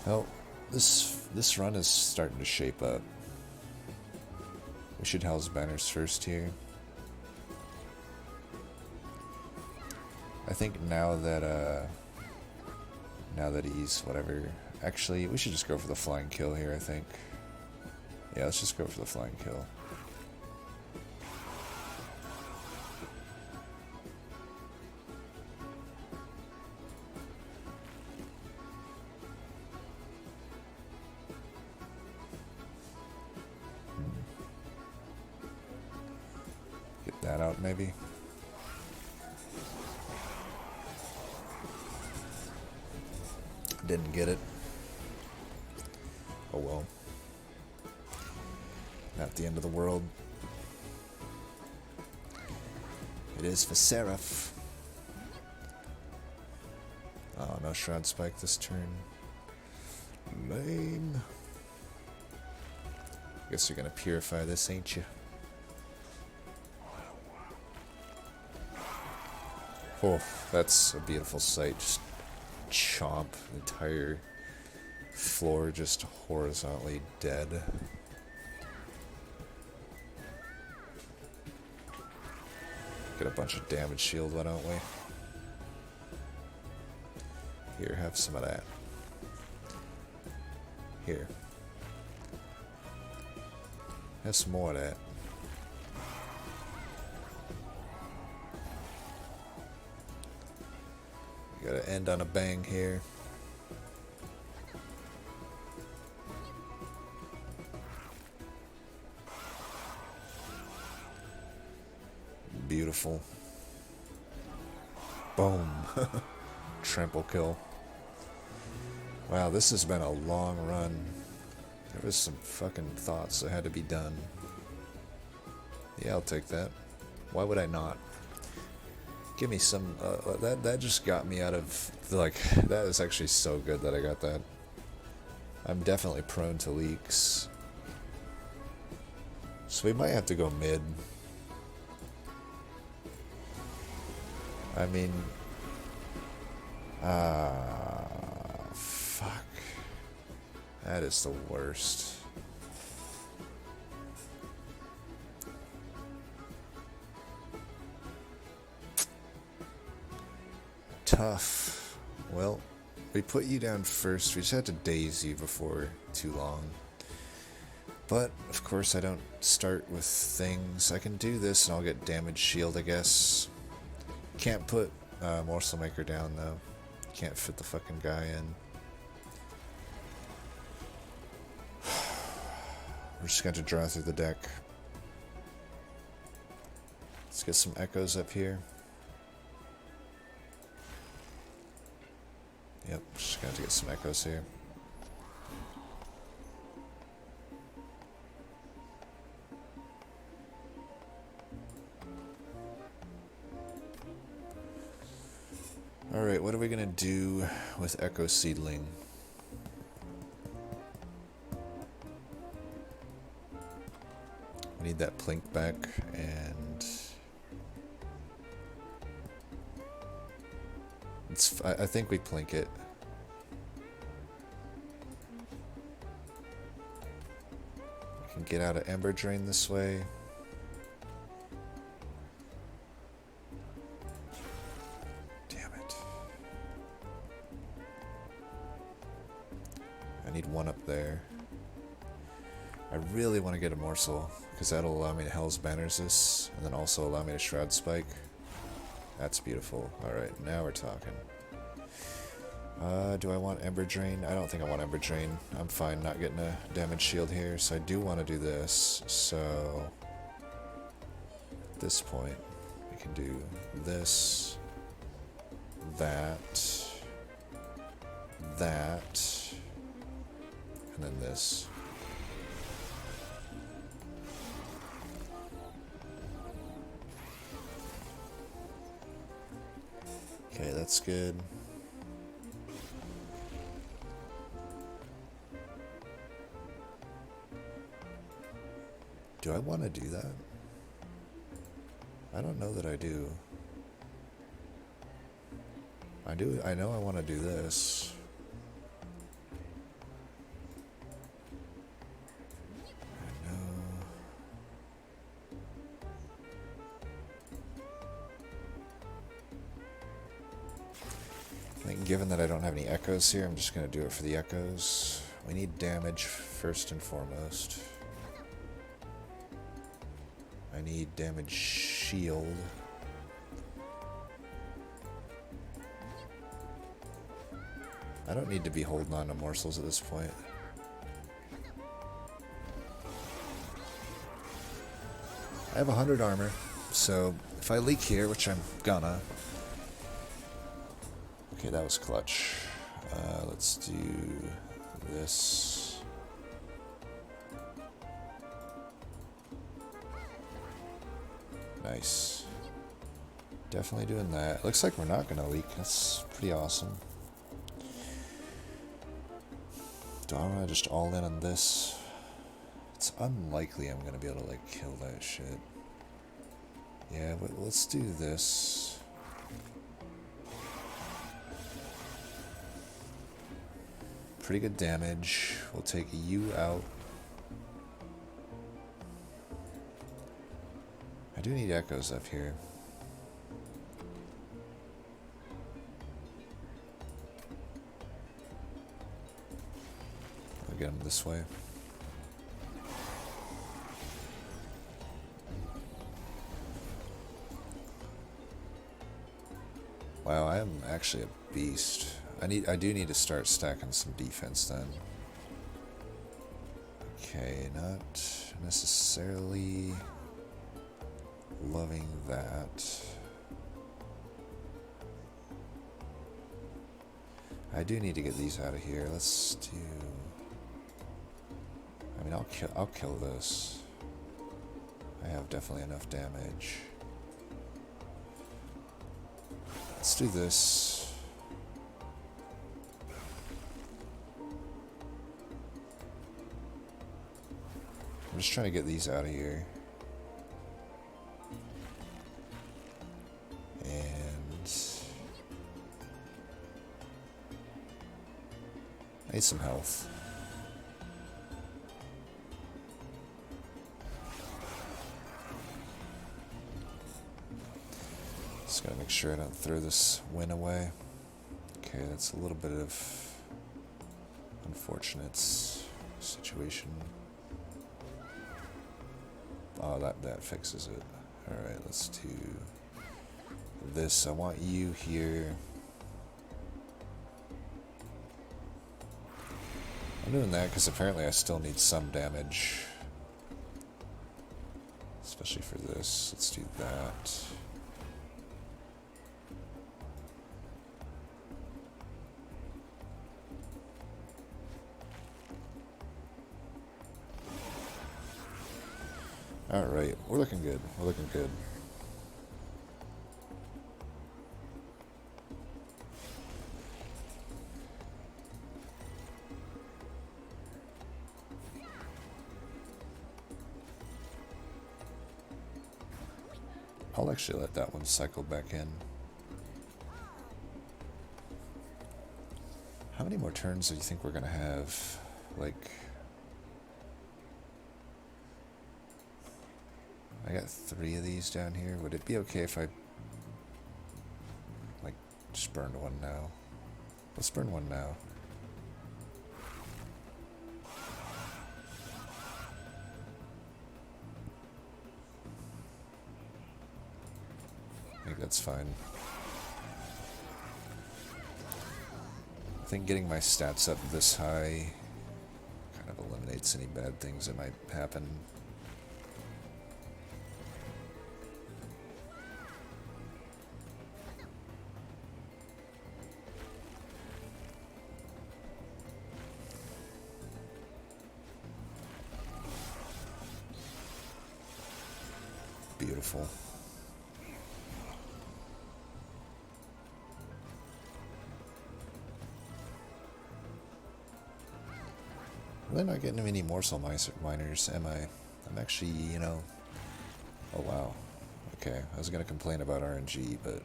Well, this run is starting to shape up. We should Hell's Banners first here. I think now that he's whatever. Actually, we should just go for the flying kill here, I think. Yeah, let's just go for the flying kill. Get that out, maybe. Didn't get it. Oh well. Not the end of the world. It is for Seraph. Oh, no Shroud Spike this turn. Lame. Guess you're gonna purify this, ain't you? Oh, that's a beautiful sight. Just chomp the entire floor just horizontally dead. Get a bunch of damage shield, why don't we? Here, have some of that. Here. Have some more of that. Gotta end on a bang here. Beautiful. Boom. Trample kill. Wow, this has been a long run. There was some fucking thoughts that had to be done. Yeah, I'll take that. Why would I not? Give me some, that just got me out of, like, that is actually so good that I got that. I'm definitely prone to leaks. So we might have to go mid. I mean, fuck. That is the worst. Tough. Well, we put you down first. We just had to daze you before too long. But, of course, I don't start with things. I can do this and I'll get damage shield, I guess. Can't put Morsel Maker down, though. Can't fit the fucking guy in. We're just going to draw through the deck. Let's get some echoes up here. Yep, just going to get some echoes here. Alright, what are we going to do with Echo Seedling? We need that plink back, and I think we plink it. We can get out of Ember Drain this way. Damn it. I need one up there. I really want to get a Morsel, because that'll allow me to Hell's Banners this, and then also allow me to Shroud Spike. That's beautiful. Alright, now we're talking. Do I want Ember Drain? I don't think I want Ember Drain. I'm fine not getting a damage shield here, so I do want to do this. So, at this point, we can do this, that, and then this. Okay, that's good. Do I want to do that? I don't know that I do. I know I want to do this. I know. I think given that I don't have any echoes here, I'm just going to do it for the echoes. We need damage first and foremost. I need damage shield. I don't need to be holding on to morsels at this point. I have 100 armor, so if I leak here, which I'm gonna... Okay, that was clutch. Let's do this. Nice. Definitely doing that. Looks like we're not gonna leak. That's pretty awesome. Do I want to just all in on this? It's unlikely I'm gonna be able to like kill that shit. Yeah, but let's do this. Pretty good damage. We'll take you out. I do need echoes up here. I'll get them this way. Wow, I am actually a beast. I do need to start stacking some defense then. Okay, not necessarily loving that. I do need to get these out of here. Let's do... I mean, I'll kill this. I have definitely enough damage. Let's do this. I'm just trying to get these out of here. And I need some health. Just gotta make sure I don't throw this win away. Okay. Okay, that's a little bit of unfortunate situation. Oh, that fixes it. Alright, let's do this. I want you here. I'm doing that because apparently I still need some damage. Especially for this. Let's do that. Alright, we're looking good. We're looking good. I'll actually let that one cycle back in. How many more turns do you think we're gonna have? Like, I got 3 of these down here. Would it be okay if I, like, just burned one now? Let's burn one now. I think that's fine. I think getting my stats up this high kind of eliminates any bad things that might happen. Beautiful. Really not getting any Morsel miners, am I? I'm actually, you know... Oh, wow. Okay, I was going to complain about RNG, but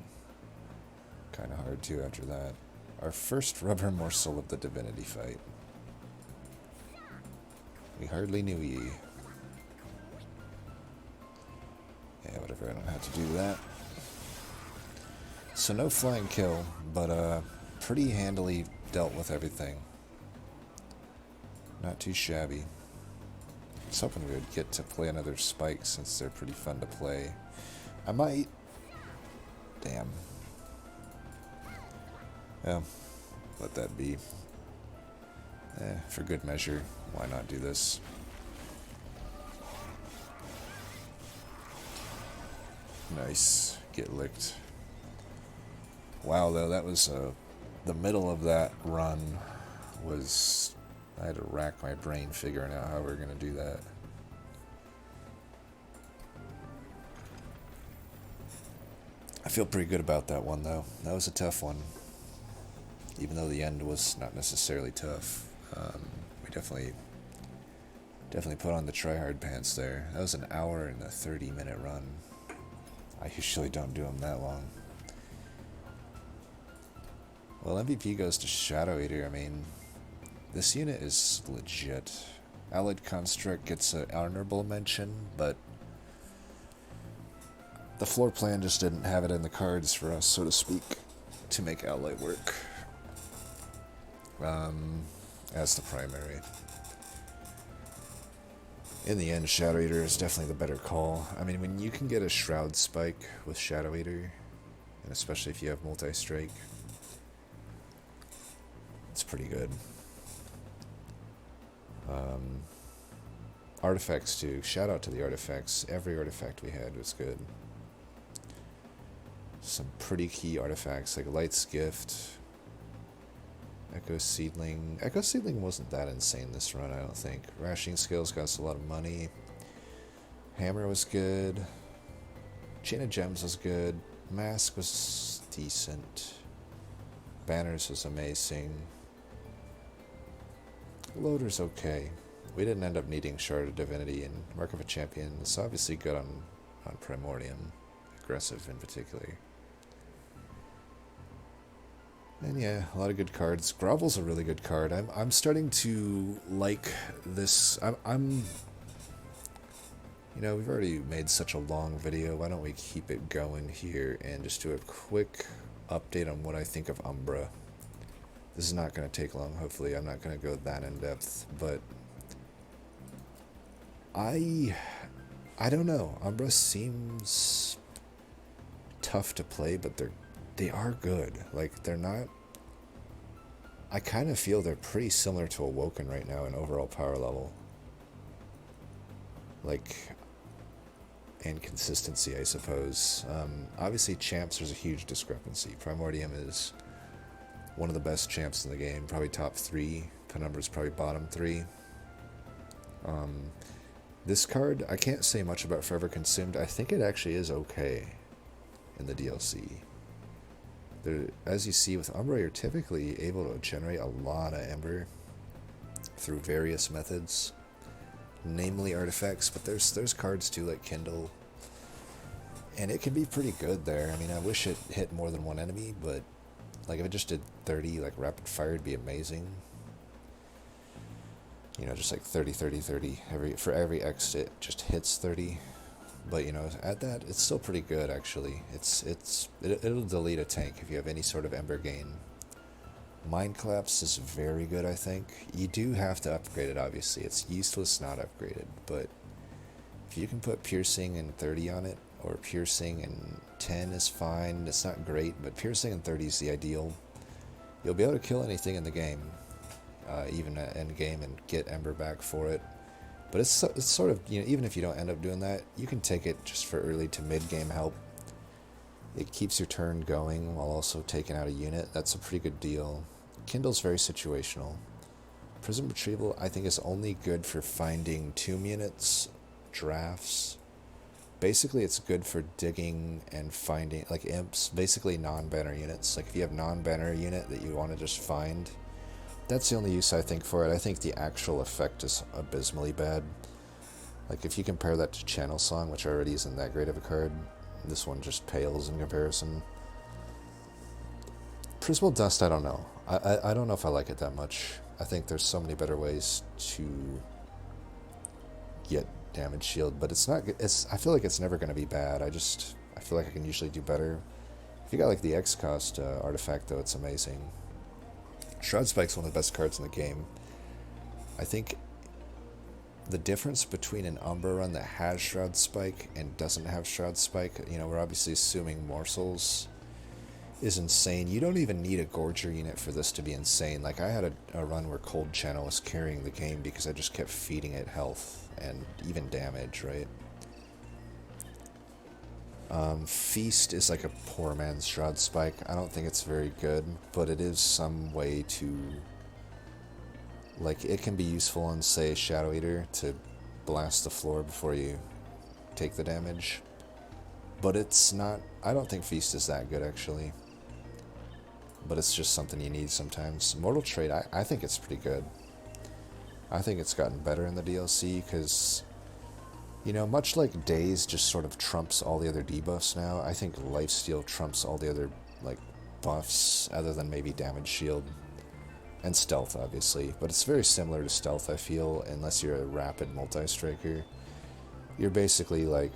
kind of hard too after that. Our first rubber Morsel of the Divinity fight. We hardly knew ye. Yeah, whatever, I don't have to do that. So no flying kill, but pretty handily dealt with everything. Not too shabby. I was hoping we would get to play another spike since they're pretty fun to play. I might. Damn. Yeah, let that be. For good measure, why not do this? Nice. Get licked. Wow, though, that was the middle of that run was... I had to rack my brain figuring out how we were going to do that. I feel pretty good about that one, though. That was a tough one. Even though the end was not necessarily tough. We definitely put on the Tryhard pants there. That was an hour and a 30-minute run. I usually don't do them that long. Well, MVP goes to Shadoweater. I mean... This unit is legit. Allied Construct gets an honorable mention, but the floor plan just didn't have it in the cards for us, so to speak, to make Allied work. As the primary. In the end, Shadoweater is definitely the better call. I mean, when you can get a Shroud Spike with Shadoweater, and especially if you have multi-strike, it's pretty good. Artifacts too. Shout out to the artifacts. Every artifact we had was good. Some pretty key artifacts like Light's Gift, Echo Seedling. Echo Seedling wasn't that insane this run, I don't think. Rationing Skills got us a lot of money. Hammer was good. Chain of Gems was good. Mask was decent. Banners was amazing. Loader's okay. We didn't end up needing Shard of Divinity, and Mark of a Champion is obviously good on Primordium. Aggressive in particular. And yeah, a lot of good cards. Grovel's a really good card. I'm starting to like this. I'm you know, we've already made such a long video. Why don't we keep it going here and just do a quick update on what I think of Umbra. This is not going to take long, hopefully. I'm not going to go that in depth, but I don't know. Umbra seems tough to play, but they are good. Like, they're not... I kind of feel they're pretty similar to Awoken right now in overall power level. Like, and consistency, I suppose. Obviously, champs, there's a huge discrepancy. Primordium is one of the best champs in the game, probably top 3. Penumbra's probably bottom 3. This card, I can't say much about Forever Consumed. I think it actually is okay in the DLC. As you see with Umbra, you're typically able to generate a lot of Ember through various methods, namely artifacts, but there's cards too, like Kindle, and it can be pretty good there. I mean, I wish it hit more than one enemy, but like if it just did 30, like rapid fire, it'd be amazing. You know, just like 30, 30, 30. For every X, it just hits 30. But, you know, at that, it's still pretty good, actually. It'll delete a tank if you have any sort of Ember gain. Mind Collapse is very good, I think. You do have to upgrade it, obviously. It's useless not upgraded. But if you can put Piercing and 30 on it, or Piercing and 10 is fine. It's not great, but Piercing and 30 is the ideal. You'll be able to kill anything in the game, even at end game, and get Ember back for it. But it's sort of, you know, even if you don't end up doing that, you can take it just for early to mid-game help. It keeps your turn going while also taking out a unit. That's a pretty good deal. Kindle's very situational. Prism Retrieval, I think, is only good for finding tomb units, drafts. Basically, it's good for digging and finding, like imps, basically non-banner units. Like if you have non-banner unit that you want to just find, that's the only use I think for it. I think the actual effect is abysmally bad. Like if you compare that to Channel Song, which already isn't that great of a card, this one just pales in comparison. Prismal Dust, I don't know. I don't know if I like it that much. I think there's so many better ways to get damage shield, but it's not. I feel like it's never going to be bad. I feel like I can usually do better. If you got like the X cost artifact though, it's amazing. Shroud Spike's one of the best cards in the game. I think the difference between an Umbra run that has Shroud Spike and doesn't have Shroud Spike, you know, we're obviously assuming Morsels, is insane. You don't even need a Gorger unit for this to be insane. Like I had a run where Cold Channel was carrying the game because I just kept feeding it health and even damage, right? Feast is like a poor man's Shroud Spike. I don't think it's very good, but it is some way to, like, it can be useful in, say, Shadoweater to blast the floor before you take the damage. But it's not, I don't think Feast is that good, actually. But it's just something you need sometimes. Mortal Trait, I think it's pretty good. I think it's gotten better in the DLC, because, you know, much like Daze just sort of trumps all the other debuffs now, I think Lifesteal trumps all the other, like, buffs, other than maybe Damage Shield. And Stealth, obviously. But it's very similar to Stealth, I feel, unless you're a rapid multi-striker. You're basically, like,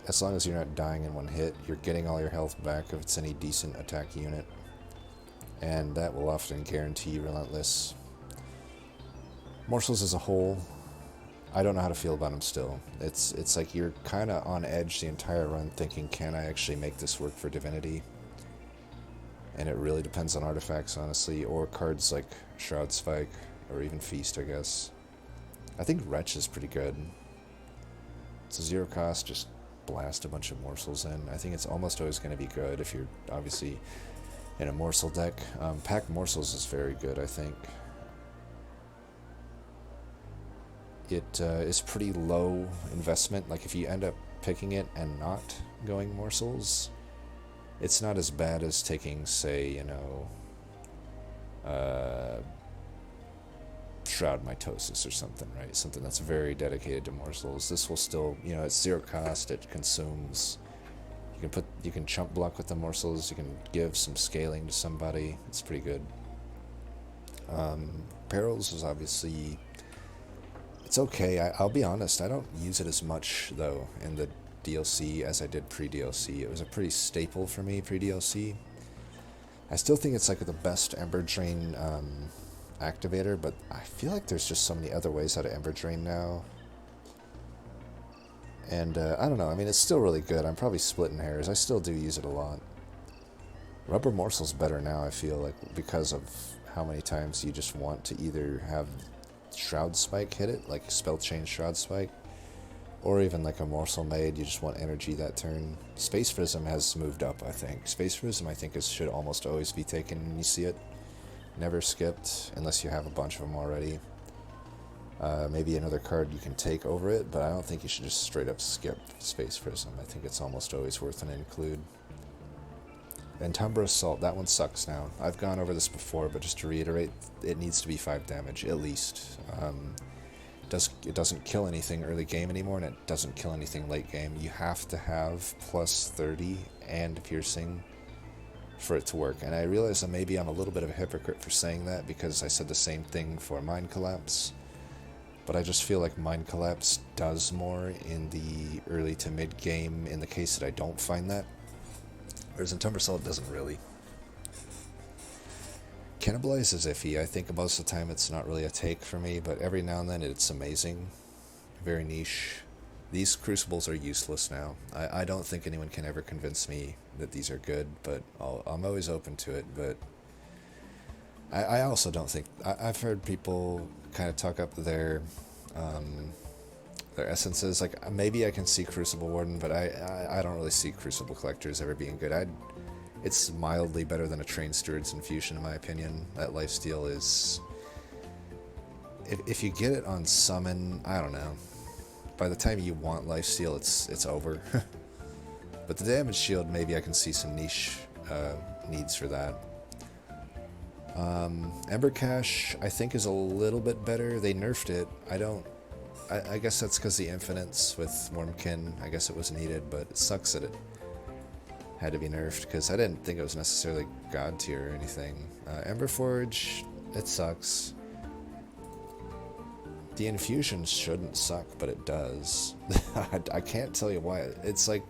as long as you're not dying in one hit, you're getting all your health back if it's any decent attack unit. And that will often guarantee Relentless. Morsels as a whole, I don't know how to feel about them still. It's like you're kind of on edge the entire run thinking, can I actually make this work for Divinity? And it really depends on artifacts, honestly, or cards like Shroud Spike, or even Feast, I guess. I think Wretch is pretty good. It's a 0 cost, just blast a bunch of Morsels in. I think it's almost always going to be good if you're obviously in a Morsel deck. Pack Morsels is very good, I think. It is pretty low investment. Like if you end up picking it and not going Morsels, it's not as bad as taking, say, you know, Shroud Mitosis or something, right? Something that's very dedicated to Morsels. This will still, you know, it's 0 cost, it consumes. You can chump block with the Morsels, you can give some scaling to somebody. It's pretty good. Perils is obviously, it's okay. I'll be honest, I don't use it as much, though, in the DLC as I did pre-DLC. It was a pretty staple for me pre-DLC. I still think it's like the best Ember Drain activator, but I feel like there's just so many other ways how to Ember Drain now. And I don't know, I mean, it's still really good. I'm probably splitting hairs. I still do use it a lot. Rubber Morsel's better now, I feel like, because of how many times you just want to either have Shroud Spike hit it, like Spell Chain Shroud Spike, or even like a Morsel Made, you just want energy that turn. Space Prism has moved up, I think. Space Prism, I think, should almost always be taken when you see it. Never skipped, unless you have a bunch of them already. Maybe another card you can take over it, but I don't think you should just straight up skip Space Prism. I think it's almost always worth an include. And Tumbra Assault, that one sucks now. I've gone over this before, but just to reiterate, it needs to be 5 damage, at least. It doesn't kill anything early game anymore, and it doesn't kill anything late game. You have to have plus 30 and piercing for it to work. And I realize that maybe I'm a little bit of a hypocrite for saying that, because I said the same thing for Mind Collapse. But I just feel like Mind Collapse does more in the early to mid game in the case that I don't find that. Whereas in Tumbra Assault, it doesn't really. Cannibalize is iffy. I think most of the time it's not really a take for me, but every now and then it's amazing. Very niche. These Crucibles are useless now. I don't think anyone can ever convince me that these are good, but I'm always open to it. But I also don't think... I've heard people kind of talk up their essences. Like, maybe I can see Crucible Warden, but I don't really see Crucible Collectors ever being good. It's mildly better than a Trained Steward's Infusion, in my opinion. That lifesteal is... If you get it on Summon, I don't know. By the time you want lifesteal, it's over. But the damage shield, maybe I can see some niche needs for that. Ember Cache, I think, is a little bit better. They nerfed it. I guess that's because the infinites with Wormkin, I guess it was needed, but it sucks that it had to be nerfed, because I didn't think it was necessarily god tier or anything. Ember Forge, it sucks. The infusion shouldn't suck, but it does. I can't tell you why. It's like,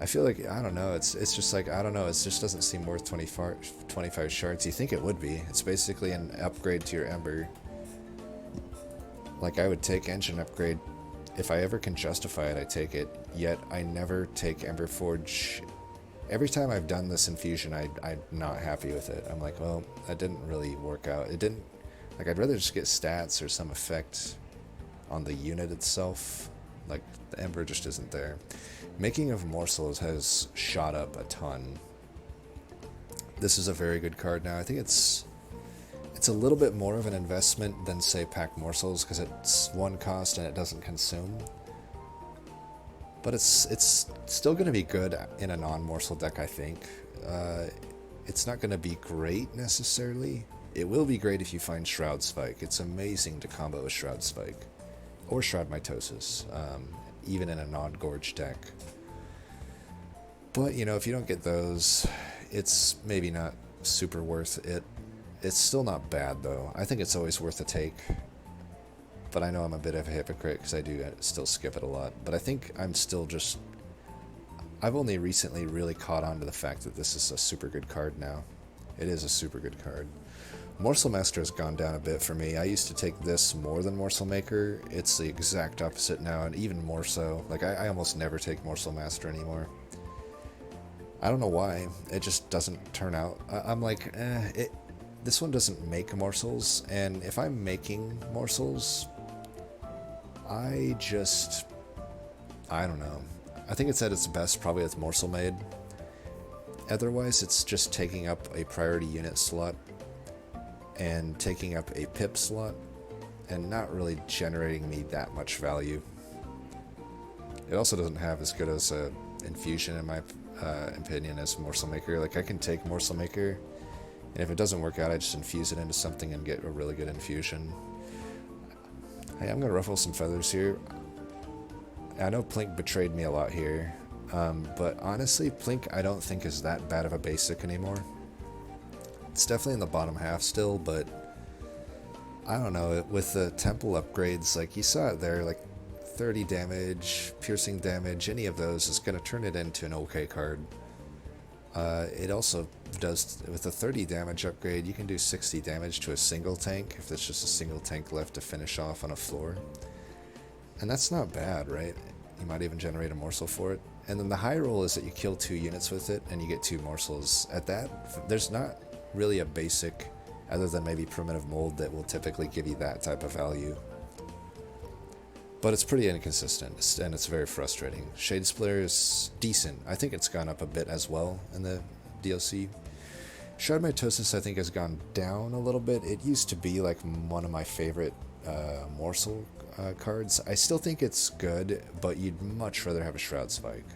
I feel like, I don't know, it's just like, I don't know, it just doesn't seem worth 25 shards. You think it would be. It's basically an upgrade to your Ember. Like, I would take Engine Upgrade. If I ever can justify it, I take it. Yet, I never take Ember Forge. Every time I've done this infusion, I'm not happy with it. I'm like, well, that didn't really work out. It didn't... Like, I'd rather just get stats or some effect on the unit itself. Like, the Ember just isn't there. Making of Morsels has shot up a ton. This is a very good card now. I think it's a little bit more of an investment than, say, Pack Morsels, because it's 1 cost and it doesn't consume. But it's still going to be good in a non-Morsel deck, I think. It's not going to be great, necessarily. It will be great if you find Shroud Spike. It's amazing to combo with Shroud Spike. Or Shroud Mitosis, even in a non-Gorge deck. But, you know, if you don't get those, it's maybe not super worth it. It's still not bad, though. I think it's always worth a take. But I know I'm a bit of a hypocrite, because I do still skip it a lot. But I think I'm still just... I've only recently really caught on to the fact that this is a super good card now. It is a super good card. Morsel Master has gone down a bit for me. I used to take this more than Morsel Maker. It's the exact opposite now, and even more so. Like, I almost never take Morsel Master anymore. I don't know why. It just doesn't turn out. I'm like, this one doesn't make morsels, and if I'm making morsels, I don't know. I think it's at its best probably with Morsel Made. Otherwise, it's just taking up a priority unit slot and taking up a pip slot and not really generating me that much value. It also doesn't have as good as a infusion, in my opinion, as Morsel Maker. Like, I can take Morsel Maker, and if it doesn't work out, I just infuse it into something and get a really good infusion. Hey, I'm gonna ruffle some feathers here. I know Plink betrayed me a lot here, but honestly, Plink I don't think is that bad of a basic anymore. It's definitely in the bottom half still, but I don't know, with the temple upgrades, like you saw it there, like 30 damage, piercing damage, any of those is going to turn it into an okay card. It also does, with a 30 damage upgrade, you can do 60 damage to a single tank if there's just a single tank left to finish off on a floor. And that's not bad, right? You might even generate a morsel for it. And then the high roll is that you kill 2 units with it and you get 2 morsels. At that, there's not really a basic, other than maybe primitive mold, that will typically give you that type of value. But it's pretty inconsistent, and it's very frustrating. Shade Splitter is decent. I think it's gone up a bit as well in the DLC. Shroud Mitosis, I think, has gone down a little bit. It used to be like one of my favorite Morsel cards. I still think it's good, but you'd much rather have a Shroud Spike.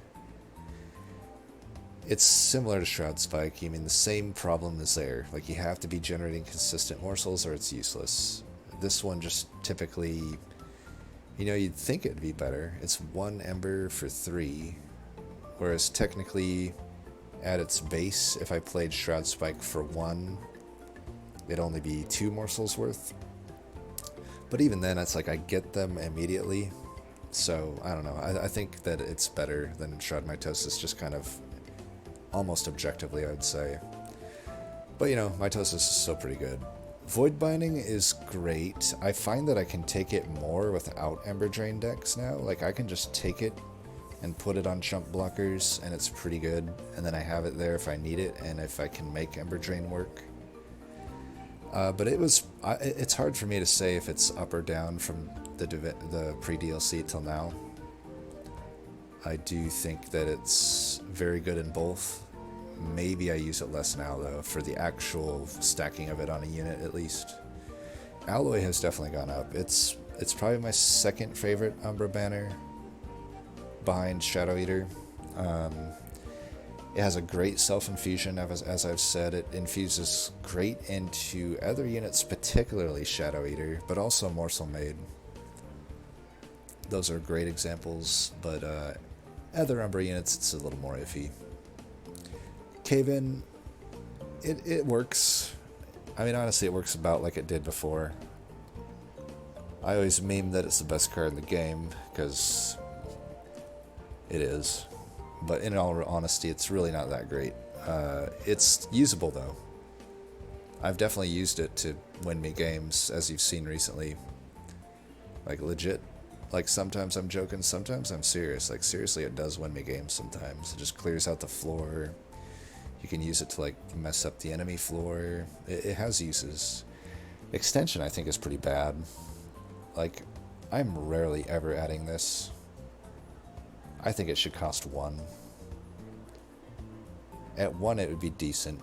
It's similar to Shroud Spike. I mean, the same problem is there. Like, you have to be generating consistent morsels or it's useless. This one just typically... You know, you'd think it'd be better. It's 1 Ember for 3, whereas technically, at its base, if I played Shroud Spike for 1, it'd only be 2 morsels worth. But even then, it's like I get them immediately, so I don't know. I think that it's better than Shroud Mitosis, just kind of almost objectively, I would say. But you know, Mitosis is still pretty good. Void Binding is great. I find that I can take it more without Ember Drain decks now. Like, I can just take it and put it on chump blockers, and it's pretty good. And then I have it there if I need it, and if I can make Ember Drain work. But it's hard for me to say if it's up or down from the pre-DLC till now. I do think that it's very good in both. Maybe I use it less now, though, for the actual stacking of it on a unit, at least. Alloy has definitely gone up. It's probably my second favorite Umbra banner, behind Shadoweater. It has a great self-infusion, as I've said. It infuses great into other units, particularly Shadoweater, but also Morsel Maid. Those are great examples, but other Umbra units, it's a little more iffy. Cave-In, it works. I mean, honestly, it works about like it did before. I always meme that it's the best card in the game, because it is. But in all honesty, it's really not that great. It's usable, though. I've definitely used it to win me games, as you've seen recently. Like, legit. Like, sometimes I'm joking, sometimes I'm serious. Like, seriously, it does win me games sometimes. It just clears out the floor. You can use it to, like, mess up the enemy floor. It has uses. Extension, I think, is pretty bad. Like, I'm rarely ever adding this. I think it should cost 1. At 1, it would be decent.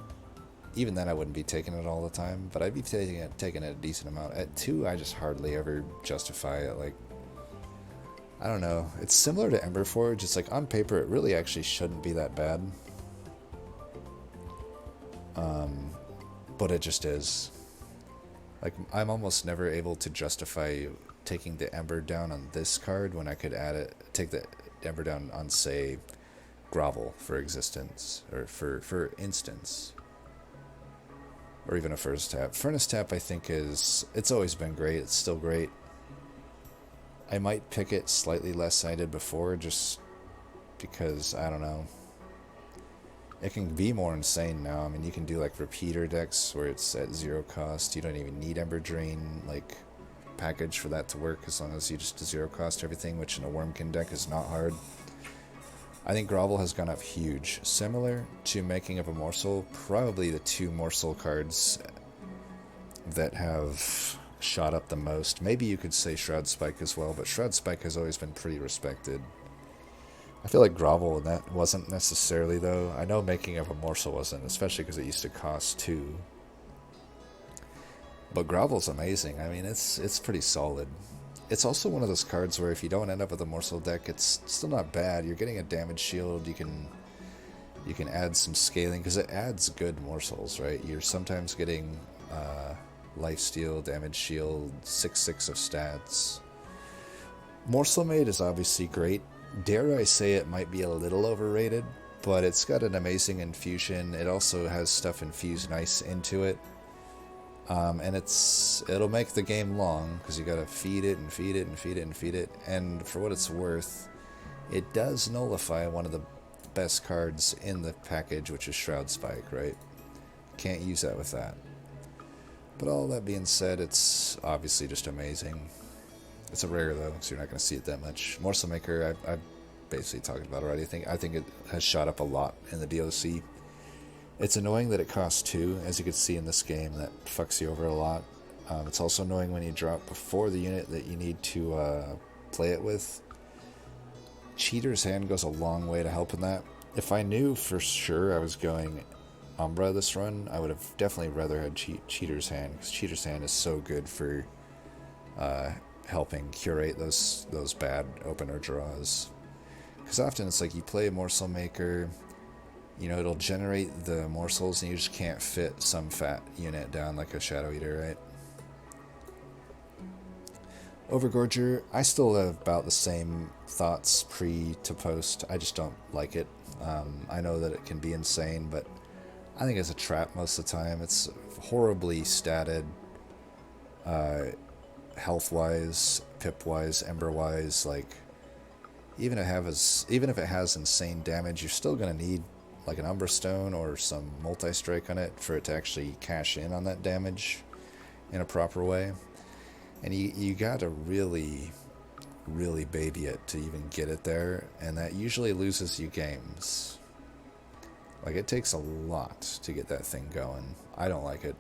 Even then, I wouldn't be taking it all the time, but I'd be taking it a decent amount. At 2, I just hardly ever justify it. Like, I don't know. It's similar to Emberforge. It's like, on paper, it really actually shouldn't be that bad. But it just is. Like, I'm almost never able to justify taking the Ember down on this card when I could take the Ember down on, say, Grovel for existence, or for instance. Or even a Furnace Tap. Furnace Tap, I think, it's always been great. It's still great. I might pick it slightly less than I did before, just because, I don't know. It can be more insane now. I mean, you can do, like, repeater decks where it's at 0 cost. You don't even need Ember Drain, like, package for that to work, as long as you just 0 cost everything, which in a Wormkin deck is not hard. I think Grovel has gone up huge. Similar to Making of a Morsel, probably the 2 Morsel cards that have shot up the most. Maybe you could say Shroud Spike as well, but Shroud Spike has always been pretty respected. I feel like Grovel and that wasn't necessarily, though. I know Making of a Morsel wasn't, especially because it used to cost 2. But Grovel's amazing. I mean, it's pretty solid. It's also one of those cards where if you don't end up with a Morsel deck, it's still not bad. You're getting a damage shield. You can add some scaling, because it adds good morsels, right? You're sometimes getting lifesteal, damage shield, 6/6 of stats. Morsel Maid is obviously great. Dare I say it might be a little overrated, but it's got an amazing infusion. It also has stuff infused nice into it. And it'll make the game long, because you gotta feed it and feed it and feed it and feed it. And for what it's worth, it does nullify one of the best cards in the package, which is Shroud Spike, right? Can't use that with that. But all that being said, it's obviously just amazing. It's a rare though, so you're not going to see it that much. Morsel Maker, I've basically talked about already. I think it has shot up a lot in the DOC. It's annoying that it costs 2, as you can see in this game. That fucks you over a lot. It's also annoying when you drop before the unit that you need to play it with. Cheater's Hand goes a long way to helping that. If I knew for sure I was going Umbra this run, I would have definitely rather had Cheater's Hand, because Cheater's Hand is so good for helping curate those bad opener draws. Because often it's like you play a Morsel Maker, you know, it'll generate the morsels and you just can't fit some fat unit down like a Shadoweater, right? Overgorger, I still have about the same thoughts pre to post. I just don't like it. I know that it can be insane, but I think it's a trap most of the time. It's horribly statted, health-wise, pip-wise, ember-wise. Like, even if it has insane damage, you're still going to need like an Umbra Stone or some multi-strike on it for it to actually cash in on that damage in a proper way. And you gotta really, really baby it to even get it there, and that usually loses you games. Like, it takes a lot to get that thing going. I don't like it.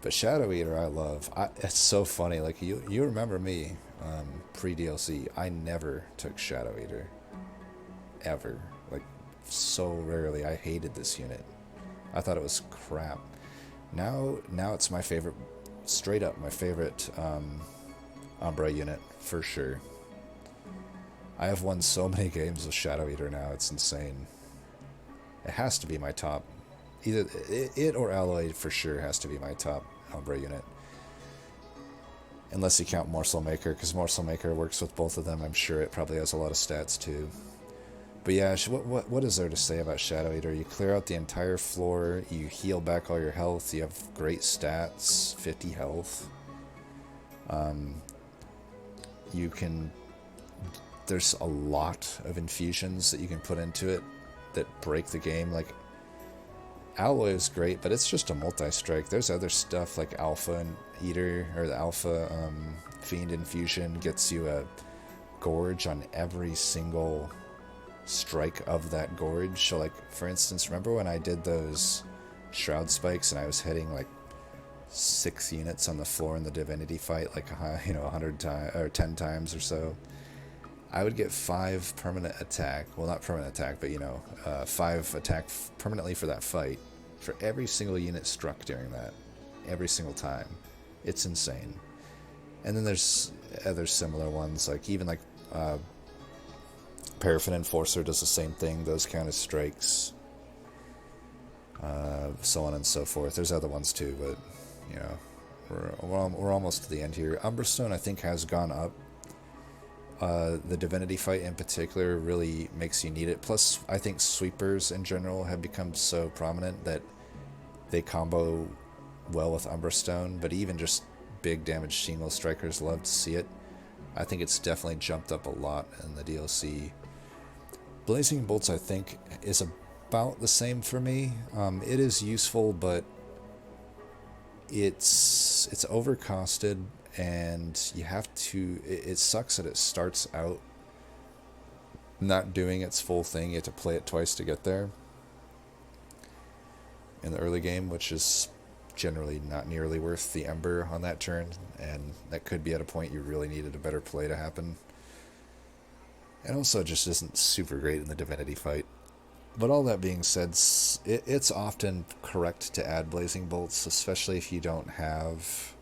But Shadoweater I love. It's so funny, like, you remember me, pre-DLC, I never took Shadoweater. Ever. Like, so rarely. I hated this unit. I thought it was crap. Now it's my favorite. Straight up my favorite Umbra unit, for sure. I have won so many games with Shadoweater now, it's insane. It has to be my top. Either it or Alloy for sure has to be my top Umbra unit. Unless you count Morsel Maker, because Morsel Maker works with both of them. I'm sure it probably has a lot of stats too. But yeah, what is there to say about Shadoweater? You clear out the entire floor, you heal back all your health, you have great stats, 50 health. There's a lot of infusions that you can put into it that break the game. Like, Alloy is great, but it's just a multi-strike. There's other stuff like Alpha and Eater, or the Alpha Fiend Infusion gets you a Gorge on every single strike of that gorge. So, like, for instance, remember when I did those Shroud Spikes and I was hitting like 6 units on the floor in the Divinity fight, like, 100 times or 10 times or so? I would get 5 permanent attack. Well, not permanent attack, but 5 attack permanently for that fight for every single unit struck during that, every single time. It's insane. And then there's other similar ones, like even like Paraffin Enforcer does the same thing. Those count as strikes. So on and so forth. There's other ones too, but we're almost to the end here. Umbra Stone I think has gone up. The Divinity fight in particular really makes you need it. Plus, I think sweepers in general have become so prominent that they combo well with Umbra Stone. But even just big damage steamroll strikers love to see it. I think it's definitely jumped up a lot in the DLC. Blazing Bolts, I think, is about the same for me. It is useful, but it's overcosted, and you have to. It sucks that it starts out not doing its full thing. You have to play it twice to get there in the early game, which is generally not nearly worth the Ember on that turn, and that could be at a point you really needed a better play to happen. And also, it just isn't super great in the Divinity fight. But all that being said, it's often correct to add Blazing Bolts, especially if you don't have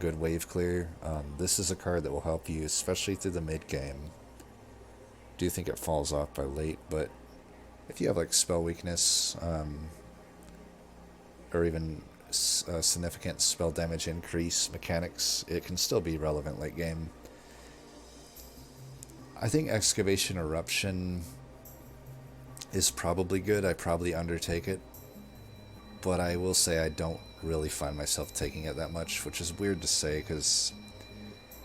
good wave clear. This is a card that will help you, especially through the mid game. Do think it falls off by late, but if you have like spell weakness, or even significant spell damage increase mechanics, it can still be relevant late game. I think Excavation Eruption is probably good. I probably undertake it, but I will say I don't really find myself taking it that much, which is weird to say because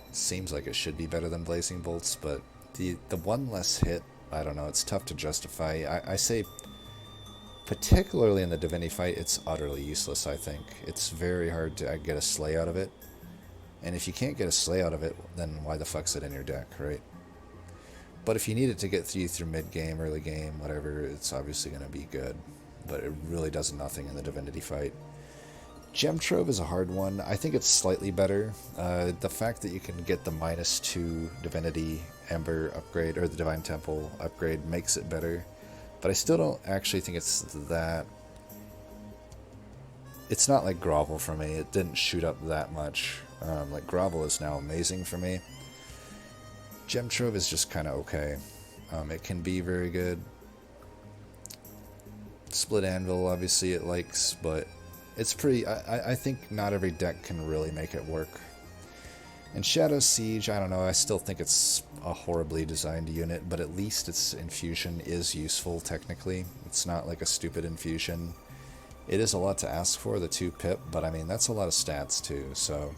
it seems like it should be better than Blazing Bolts, but the one less hit I don't know, it's tough to justify. I say, particularly in the Divinity fight, it's utterly useless, I think. It's very hard to get a slay out of it. And if you can't get a slay out of it, then why the fuck's it in your deck, right? But if you need it to get through mid-game, early game, whatever, it's obviously going to be good. But it really does nothing in the Divinity fight. Gem Trove is a hard one. I think it's slightly better. The fact that you can get the -2 Divinity Ember upgrade, or the Divine Temple upgrade, makes it better. But I still don't actually think it's that... It's not like Grovel for me. It didn't shoot up that much. Like Grovel is now amazing for me. Gem Trove is just kind of okay. It can be very good. Split Anvil, obviously it likes, but it's pretty... I think not every deck can really make it work. And Shadow Siege, I don't know, I still think it's a horribly designed unit, but at least its infusion is useful, technically. It's not like a stupid infusion. It is a lot to ask for, the 2 pip, but I mean, that's a lot of stats too, so...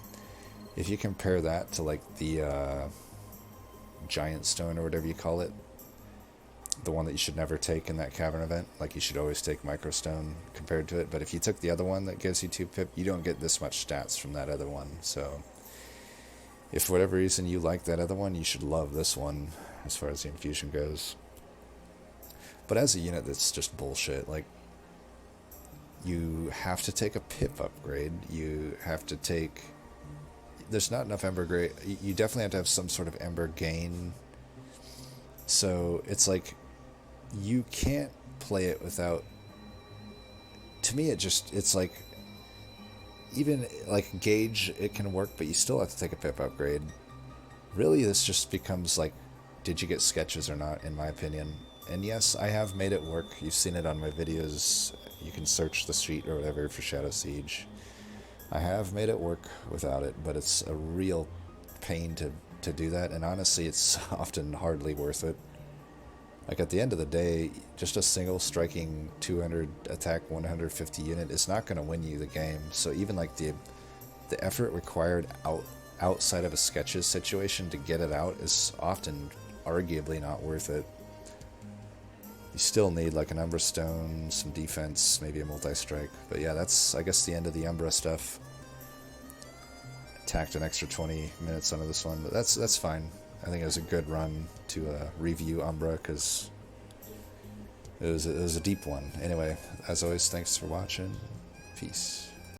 If you compare that to like the Giant Stone or whatever you call it, the one that you should never take in that Cavern event, like you should always take Microstone compared to it, but if you took the other one that gives you 2 pip, you don't get this much stats from that other one, so if for whatever reason you like that other one, you should love this one as far as the infusion goes. But as a unit, that's just bullshit. Like, you have to take a pip upgrade, you have to take... There's not enough Ember grade. You definitely have to have some sort of Ember gain. So it's like you can't play it without... To me, it's like, even like Gauge, it can work, but you still have to take a pip upgrade. Really, this just becomes like, did you get sketches or not, in my opinion. And yes, I have made it work. You've seen it on my videos. You can search the street or whatever for Shadow Siege. I have made it work without it, but it's a real pain to do that, and honestly, it's often hardly worth it. Like, at the end of the day, just a single striking 200 attack 150 unit is not going to win you the game, so even like the effort required outside of a sketches situation to get it out is often arguably not worth it. You still need like an Umbra Stone, some defense, maybe a multi-strike. But yeah, that's, I guess, the end of the Umbra stuff. Tacked an extra 20 minutes onto this one, but that's fine. I think it was a good run to review Umbra, because it was a deep one. Anyway, as always, thanks for watching. Peace.